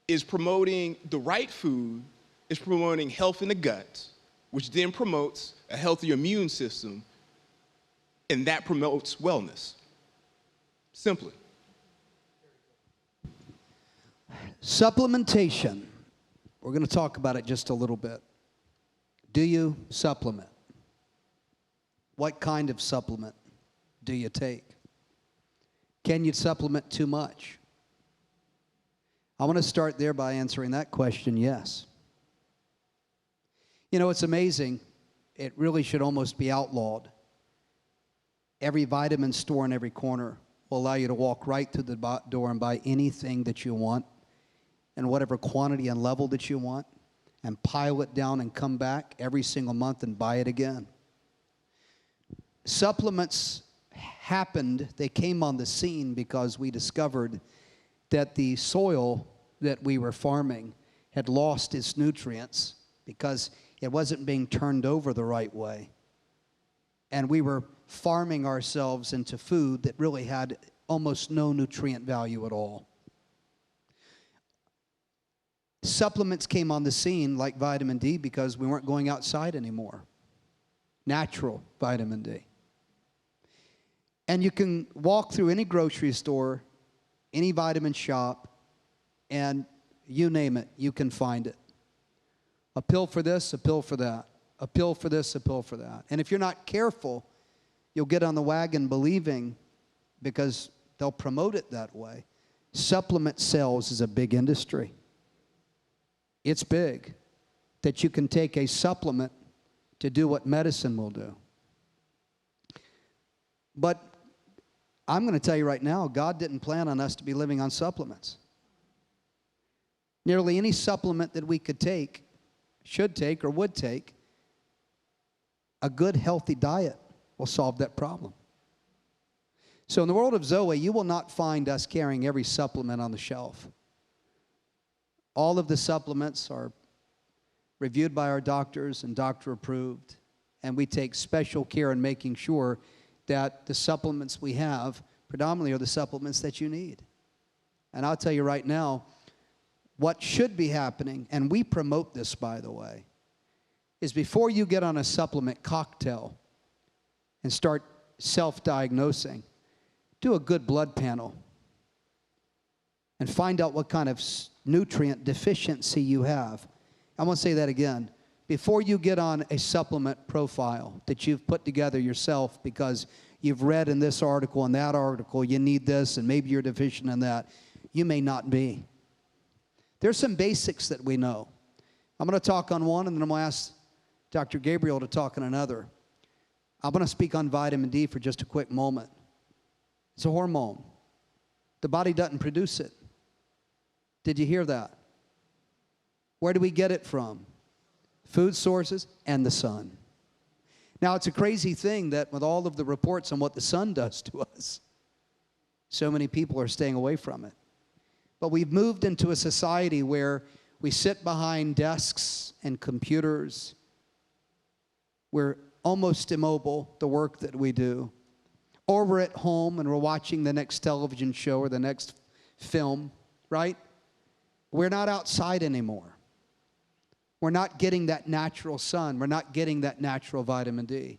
Speaker 13: is promoting, the right food is promoting health in the gut, which then promotes a healthier immune system, and that promotes wellness. Simply.
Speaker 11: Supplementation. We're going to talk about it just a little bit. Do you supplement? What kind of supplement do you take? Can you supplement too much? I want to start there by answering that question, yes. You know, it's amazing. It really should almost be outlawed. Every vitamin store in every corner will allow you to walk right through the door and buy anything that you want and whatever quantity and level that you want, and pile it down and come back every single month and buy it again. Supplements happened, they came on the scene because we discovered that the soil that we were farming had lost its nutrients because it wasn't being turned over the right way. And we were farming ourselves into food that really had almost no nutrient value at all. Supplements came on the scene like vitamin D because we weren't going outside anymore. Natural vitamin D. And you can walk through any grocery store, any vitamin shop, and you name it, you can find it. A pill for this, a pill for that. A pill for this, a pill for that. And if you're not careful, you'll get on the wagon believing, because they'll promote it that way. Supplement sales is a big industry. It's big, that you can take a supplement to do what medicine will do. But I'm going to tell you right now, God didn't plan on us to be living on supplements. Nearly any supplement that we could take, should take, or would take, a good, healthy diet will solve that problem. So in the world of Zoe, you will not find us carrying every supplement on the shelf. All of the supplements are reviewed by our doctors and doctor approved, and we take special care in making sure that the supplements we have predominantly are the supplements that you need. And I'll tell you right now, what should be happening, and we promote this, by the way, is before you get on a supplement cocktail and start self-diagnosing, do a good blood panel and find out what kind of nutrient deficiency you have. I want to say that again. Before you get on a supplement profile that you've put together yourself because you've read in this article and that article, you need this and maybe you're deficient in that, you may not be. There's some basics that we know. I'm going to talk on one and then I'm going to ask Dr. Gabriel to talk on another. I'm going to speak on vitamin D for just a quick moment. It's a hormone. The body doesn't produce it. Did you hear that? Where do we get it from? Food sources and the sun. Now, it's a crazy thing that with all of the reports on what the sun does to us, so many people are staying away from it. But we've moved into a society where we sit behind desks and computers. We're almost immobile, the work that we do. Or we're at home and we're watching the next television show or the next film, right? We're not outside anymore. We're not getting that natural sun. We're not getting that natural vitamin D.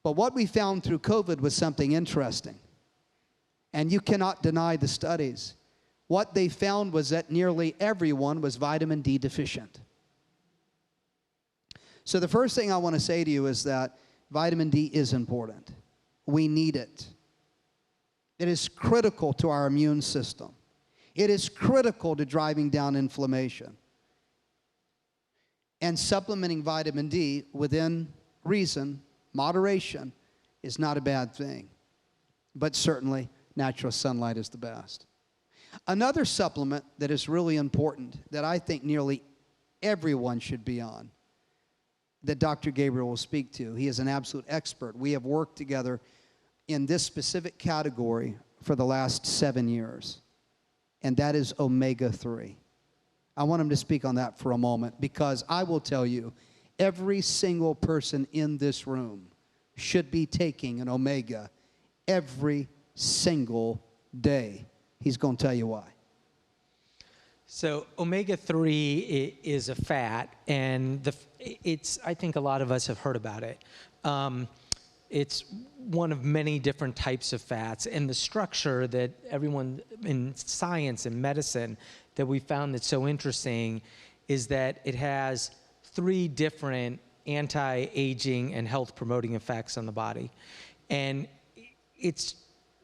Speaker 11: But what we found through COVID was something interesting. And you cannot deny the studies. What they found was that nearly everyone was vitamin D deficient. So the first thing I want to say to you is that vitamin D is important. We need it. It is critical to our immune system. It is critical to driving down inflammation. And supplementing vitamin D within reason, moderation, is not a bad thing. But certainly, natural sunlight is the best. Another supplement that is really important that I think nearly everyone should be on, that Dr. Gabriel will speak to. He is an absolute expert. We have worked together in this specific category for the last 7 years, and that is omega-3. I want him to speak on that for a moment because I will tell you, every single person in this room should be taking an omega every single day. He's going to tell you why.
Speaker 12: So omega-3 is a fat, and I think a lot of us have heard about it. It's one of many different types of fats, and the structure that everyone in science and medicine that we found that's so interesting is that it has 3 different anti-aging and health-promoting effects on the body. And it's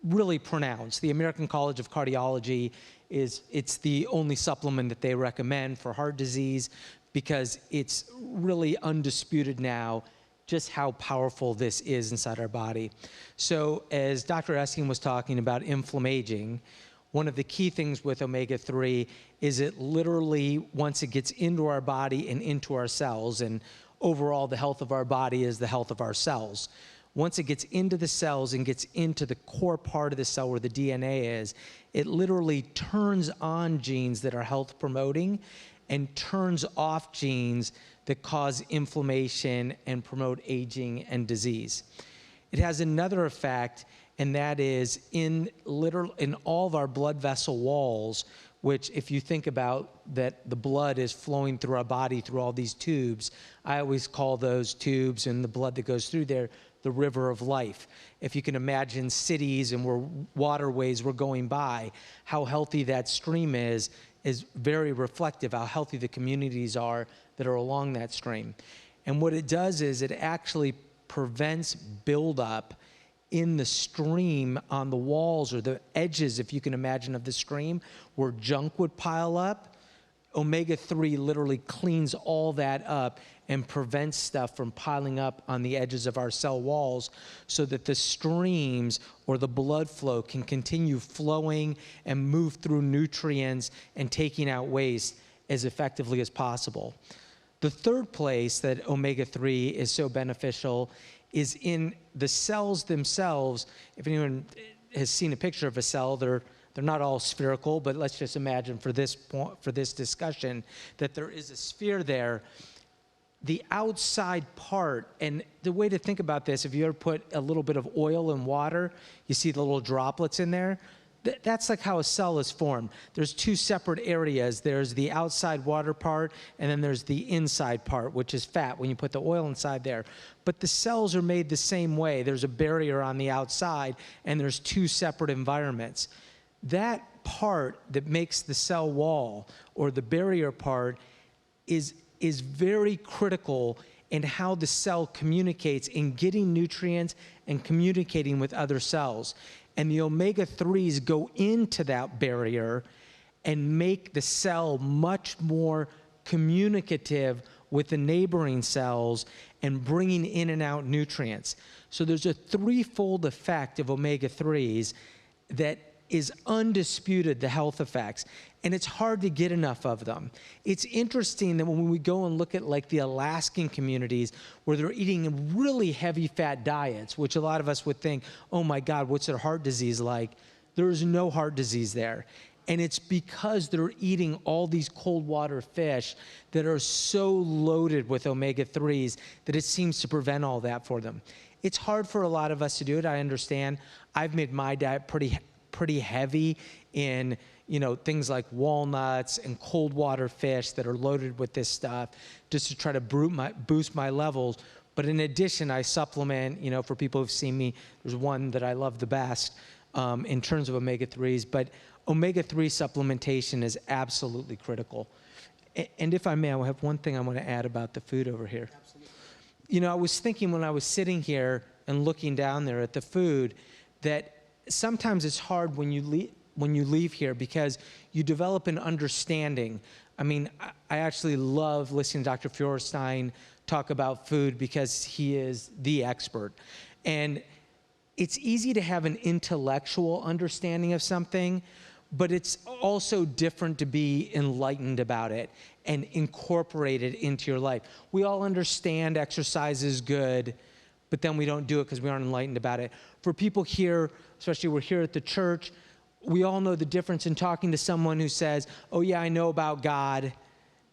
Speaker 12: really pronounced. The American College of Cardiology it's the only supplement that they recommend for heart disease because it's really undisputed now just how powerful this is inside our body. So as Dr. Essing was talking about inflammaging, one of the key things with omega-3 is it literally, once it gets into our body and into our cells, and overall the health of our body is the health of our cells. Once it gets into the cells and gets into the core part of the cell where the DNA is, it literally turns on genes that are health promoting and turns off genes that cause inflammation and promote aging and disease. It has another effect, and that is in all of our blood vessel walls, which if you think about that the blood is flowing through our body through all these tubes, I always call those tubes and the blood that goes through there the river of life. If you can imagine cities and where waterways were going by, how healthy that stream is very reflective how healthy the communities are that are along that stream. And what it does is it actually prevents buildup in the stream on the walls or the edges, if you can imagine, of the stream where junk would pile up. Omega-3 literally cleans all that up and prevents stuff from piling up on the edges of our cell walls so that the streams or the blood flow can continue flowing and move through nutrients and taking out waste as effectively as possible. The third place that omega-3 is so beneficial is in the cells themselves. If anyone has seen a picture of a cell, they're not all spherical, but let's just imagine for this discussion that there is a sphere there. The outside part, and the way to think about this, if you ever put a little bit of oil in water, you see the little droplets in there. That's like how a cell is formed. There's 2 separate areas. There's the outside water part, and then there's the inside part, which is fat when you put the oil inside there. But the cells are made the same way. There's a barrier on the outside, and there's 2 separate environments. That part that makes the cell wall, or the barrier part, is very critical in how the cell communicates in getting nutrients and communicating with other cells. And the omega-3s go into that barrier and make the cell much more communicative with the neighboring cells and bringing in and out nutrients. So there's a 3-fold effect of omega-3s that is undisputed, the health effects, and it's hard to get enough of them. It's interesting that when we go and look at like the Alaskan communities where they're eating really heavy fat diets, which a lot of us would think, oh my God, what's their heart disease like? There is no heart disease there. And it's because they're eating all these cold water fish that are so loaded with omega-3s that it seems to prevent all that for them. It's hard for a lot of us to do it, I understand. I've made my diet pretty heavy in things like walnuts and cold water fish that are loaded with this stuff just to try to boost my levels. But in addition, I supplement, for people who've seen me, there's one that I love the best in terms of omega-3s. But omega-3 supplementation is absolutely critical. And if I may, I have one thing I want to add about the food over here. Absolutely. I was thinking when I was sitting here and looking down there at the food that sometimes it's hard when you leave here because you develop an understanding. I mean, I actually love listening to Dr. Feuerstein talk about food because he is the expert. And it's easy to have an intellectual understanding of something, but it's also different to be enlightened about it and incorporate it into your life. We all understand exercise is good, but then we don't do it because we aren't enlightened about it. For people here, especially we're here at the church, we all know the difference in talking to someone who says, oh yeah, I know about God,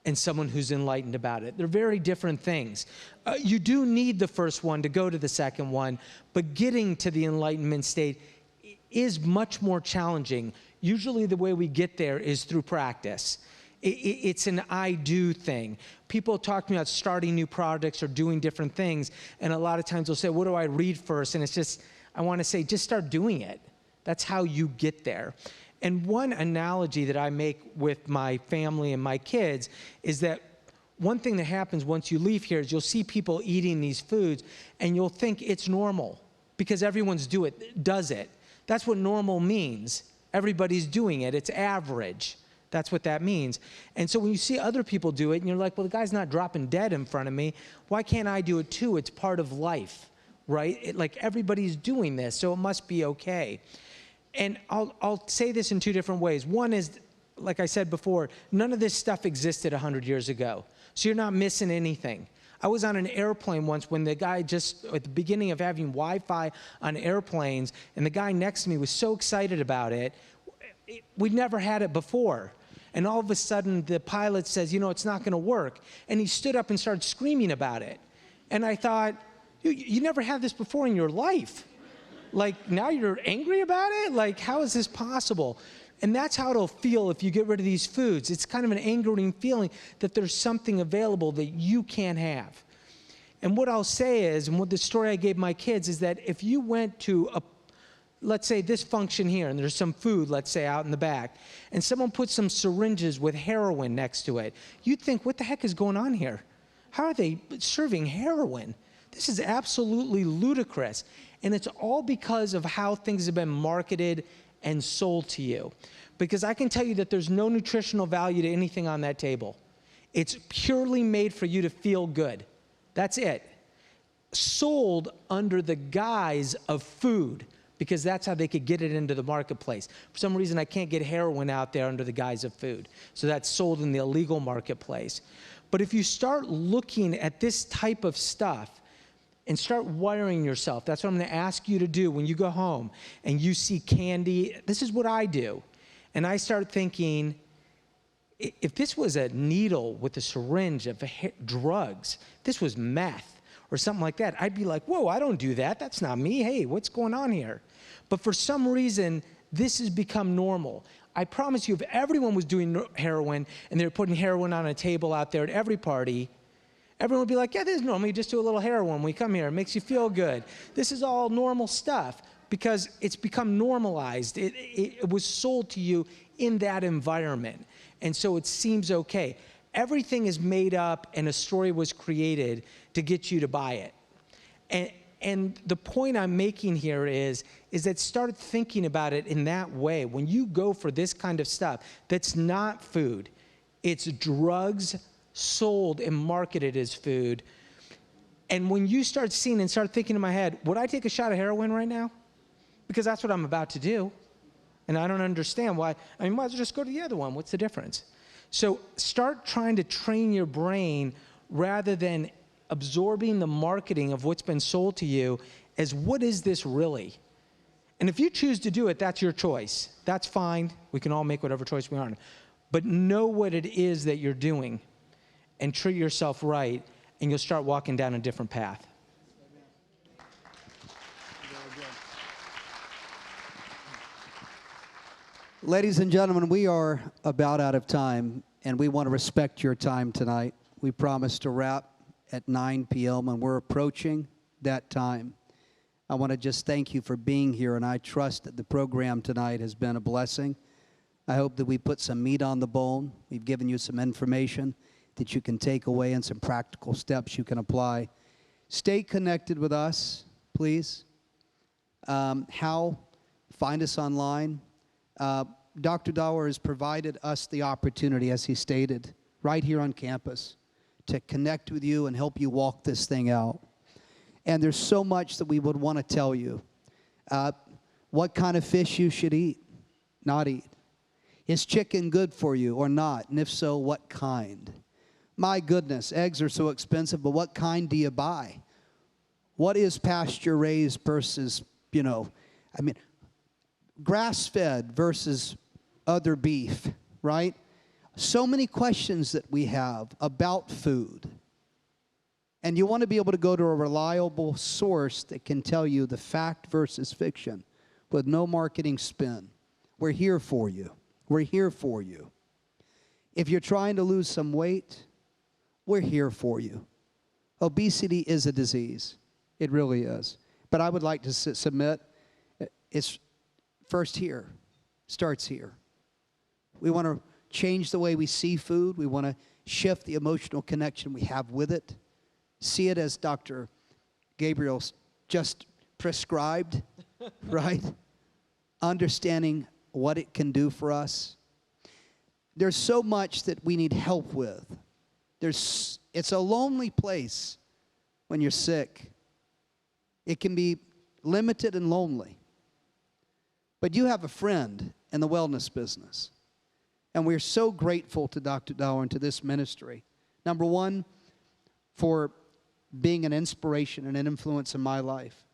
Speaker 12: and someone who's enlightened about it. They're very different things. You do need the first one to go to the second one, but getting to the enlightenment state is much more challenging. Usually the way we get there is through practice. It's an I-do thing. People talk to me about starting new projects or doing different things, and a lot of times they'll say, what do I read first? And it's just, I want to say, just start doing it. That's how you get there. And one analogy that I make with my family and my kids is that one thing that happens once you leave here is you'll see people eating these foods and you'll think it's normal because everyone's does it. That's what normal means. Everybody's doing it. It's average. That's what that means. And so when you see other people do it and you're like, well, the guy's not dropping dead in front of me. Why can't I do it too? It's part of life, right? Like everybody's doing this, so it must be okay. And I'll say this in two different ways. One is, like I said before, none of this stuff existed 100 years ago. So you're not missing anything. I was on an airplane once when the guy just, at the beginning of having Wi-Fi on airplanes, and the guy next to me was so excited about it. We'd never had it before. And all of a sudden, the pilot says, you know, it's not going to work. And he stood up and started screaming about it. And I thought, you never had this before in your life. Like, now you're angry about it? Like, how is this possible? And that's how it'll feel if you get rid of these foods. It's kind of an angering feeling that there's something available that you can't have. And what I'll say is, and what the story I gave my kids is that if you went to let's say this function here, and there's some food, let's say, out in the back, and someone puts some syringes with heroin next to it, you'd think, what the heck is going on here? How are they serving heroin? This is absolutely ludicrous. And it's all because of how things have been marketed and sold to you. Because I can tell you that there's no nutritional value to anything on that table. It's purely made for you to feel good. That's it. Sold under the guise of food, because that's how they could get it into the marketplace. For some reason, I can't get heroin out there under the guise of food. So that's sold in the illegal marketplace. But if you start looking at this type of stuff and start wiring yourself, that's what I'm going to ask you to do when you go home and you see candy. This is what I do. And I start thinking, if this was a needle with a syringe of drugs, this was meth or something like that, I'd be like, whoa, I don't do that. That's not me. Hey, what's going on here? But for some reason, this has become normal. I promise you, if everyone was doing heroin and they were putting heroin on a table out there at every party, everyone would be like, yeah, this is normal. You just do a little heroin when we come here. It makes you feel good. This is all normal stuff because it's become normalized. It was sold to you in that environment. And so it seems okay. Everything is made up and a story was created to get you to buy it. And the point I'm making here is that start thinking about it in that way. When you go for this kind of stuff, that's not food. It's drugs sold and marketed as food. And when you start seeing and start thinking in my head, would I take a shot of heroin right now? Because that's what I'm about to do. And I don't understand why. I mean, might as well just go to the other one. What's the difference? So start trying to train your brain rather than absorbing the marketing of what's been sold to you as what is this really? And if you choose to do it, that's your choice. That's fine. We can all make whatever choice we want. But know what it is that you're doing and treat yourself right, and you'll start walking down a different path.
Speaker 11: Ladies and gentlemen, we are about out of time, and we want to respect your time tonight. We promised to wrap at 9 p.m., and we're approaching that time. I want to just thank you for being here, and I trust that the program tonight has been a blessing. I hope that we put some meat on the bone. We've given you some information that you can take away and some practical steps you can apply. Stay connected with us, please. How? Find us online. Dr. Dower has provided us the opportunity, as he stated, right here on campus, to connect with you and help you walk this thing out. And there's so much that we would want to tell you. What kind of fish you should eat, not eat. Is chicken good for you or not? And if so, what kind? My goodness, eggs are so expensive, but what kind do you buy? What is pasture raised versus, grass-fed versus other beef, right? So many questions that we have about food. And you want to be able to go to a reliable source that can tell you the fact versus fiction with no marketing spin. We're here for you. We're here for you. If you're trying to lose some weight, we're here for you. Obesity is a disease. It really is. But I would like to submit, it's first here, starts here. We want to change the way we see food. We want to shift the emotional connection we have with it. See it as Dr. Gabriel just prescribed, right? Understanding what it can do for us. There's so much that we need help with. It's a lonely place when you're sick. It can be limited and lonely. But you have a friend in the wellness business. And we're so grateful to Dr. Dollar and to this ministry. Number one, for being an inspiration and an influence in my life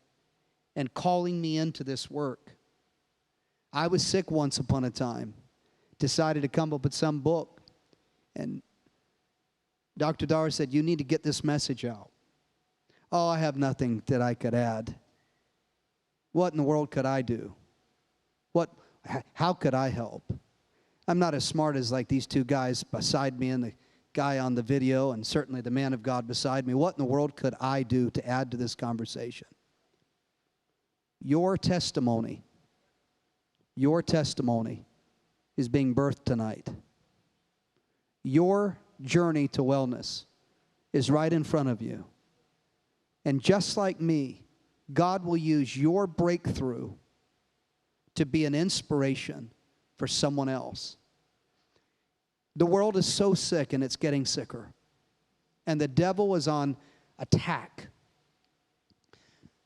Speaker 11: and calling me into this work. I was sick once upon a time, decided to come up with some book, and Dr. Dollar said, you need to get this message out. Oh, I have nothing that I could add. What in the world could I do? How could I help? I'm not as smart as like these two guys beside me and the guy on the video and certainly the man of God beside me. What in the world could I do to add to this conversation? Your testimony is being birthed tonight. Your journey to wellness is right in front of you. And just like me, God will use your breakthrough to be an inspiration for someone else. The world is so sick and it's getting sicker. And the devil is on attack.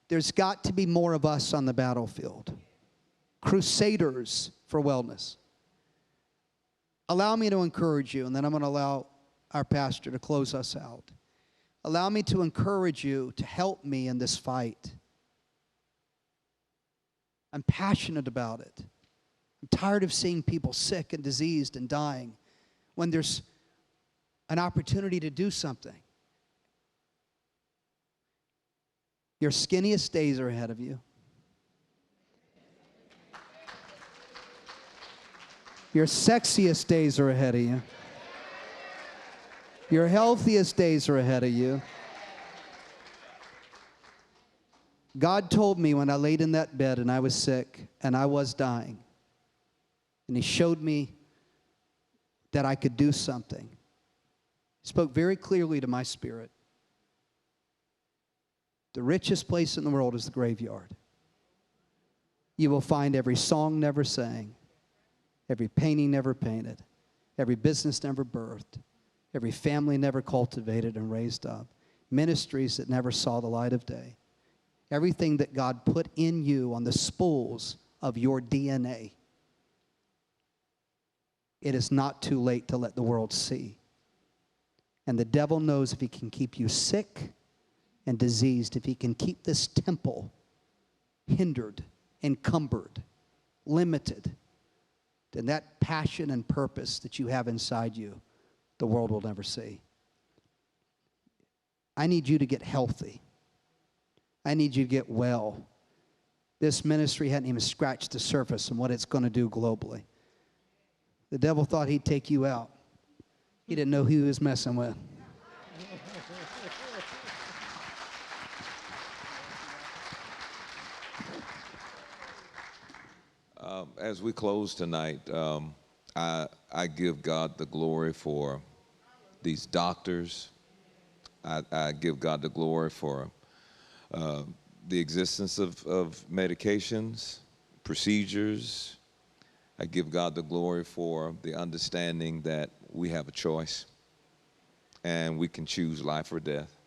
Speaker 11: There's got to be more of us on the battlefield. Crusaders for wellness. Allow me to encourage you, and then I'm going to allow our pastor to close us out. Allow me to encourage you to help me in this fight. I'm passionate about it. I'm tired of seeing people sick and diseased and dying when there's an opportunity to do something. Your skinniest days are ahead of you. Your sexiest days are ahead of you. Your healthiest days are ahead of you. God told me when I laid in that bed and I was sick and I was dying, and He showed me that I could do something. He spoke very clearly to my spirit. The richest place in the world is the graveyard. You will find every song never sang, every painting never painted, every business never birthed, every family never cultivated and raised up, ministries that never saw the light of day. Everything that God put in you on the spools of your DNA. It is not too late to let the world see. And the devil knows if he can keep you sick and diseased, if he can keep this temple hindered, encumbered, limited, then that passion and purpose that you have inside you, the world will never see. I need you to get healthy. I need you to get well. This ministry hadn't even scratched the surface on what it's going to do globally. The devil thought he'd take you out. He didn't know who he was messing with.
Speaker 8: As we close tonight, I give God the glory for these doctors. I give God the glory for the existence of medications, procedures. I give God the glory for the understanding that we have a choice and we can choose life or death.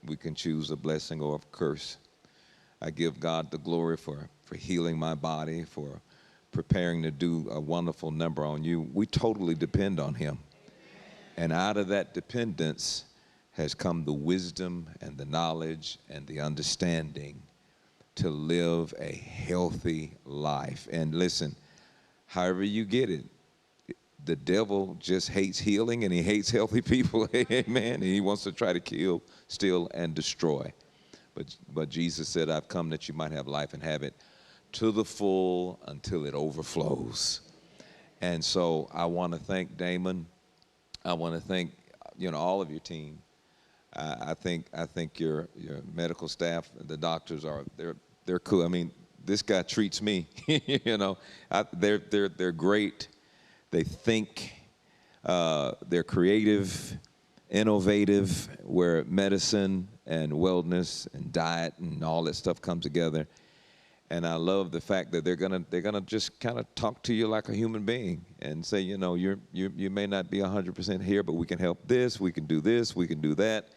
Speaker 8: We can choose a blessing or a curse. I give God the glory for healing my body, for preparing to do a wonderful number on you. We totally depend on Him. And out of that dependence has come the wisdom and the knowledge and the understanding to live a healthy life. And listen, however you get it, the devil just hates healing and he hates healthy people, amen, and he wants to try to kill, steal, and destroy. But Jesus said, I've come that you might have life and have it to the full until it overflows. And so I want to thank Damon. I want to thank, all of your team. I think your medical staff, the doctors they're cool. I mean, this guy treats me, they're great. They think, they're creative, innovative, where medicine and wellness and diet and all that stuff come together. And I love the fact that they're gonna just kind of talk to you like a human being and say, you may not be 100% here, but we can help this, we can do that,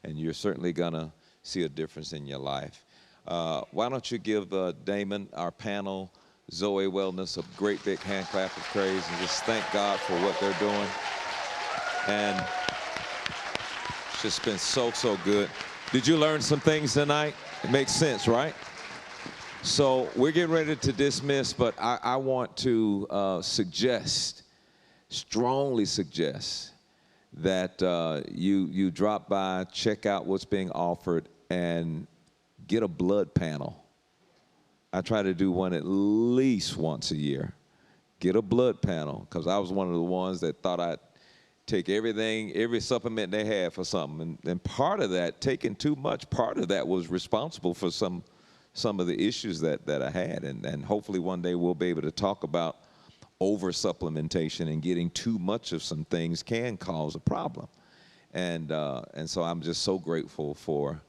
Speaker 8: and you're certainly gonna see a difference in your life. Why don't you give Damon, our panel, Zoe Wellness, a great big hand clap of praise and just thank God for what they're doing. And it's just been so good. Did you learn some things tonight? It makes sense, right? So we're getting ready to dismiss, but I want to strongly suggest that you drop by, check out what's being offered, and get a blood panel. I try to do one at least once a year. Get a blood panel, because I was one of the ones that thought I'd take every supplement they had for something. And part of that, taking too much, part of that was responsible for some of the issues that I had. And hopefully one day we'll be able to talk about over-supplementation, and getting too much of some things can cause a problem. And so I'm just so grateful for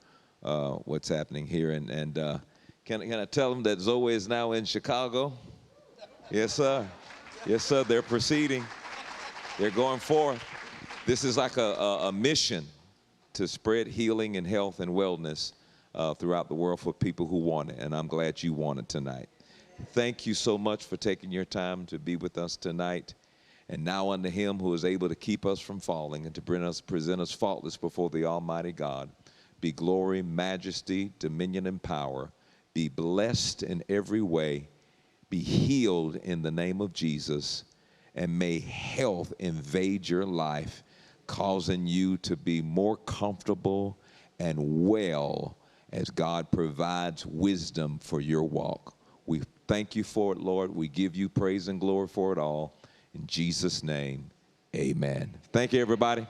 Speaker 8: what's happening here. And can I tell them that Zoe is now in Chicago? Yes, sir. Yes, sir. They're proceeding. They're going forth. This is like a mission to spread healing and health and wellness throughout the world for people who want it, and I'm glad you want it tonight. Thank you so much for taking your time to be with us tonight. And now unto him who is able to keep us from falling and to present us faultless before the Almighty God, be glory, majesty, dominion, and power. Be blessed in every way. Be healed in the name of Jesus. And may health invade your life, causing you to be more comfortable and well as God provides wisdom for your walk. We thank you for it, Lord. We give you praise and glory for it all. In Jesus' name, amen. Thank you, everybody.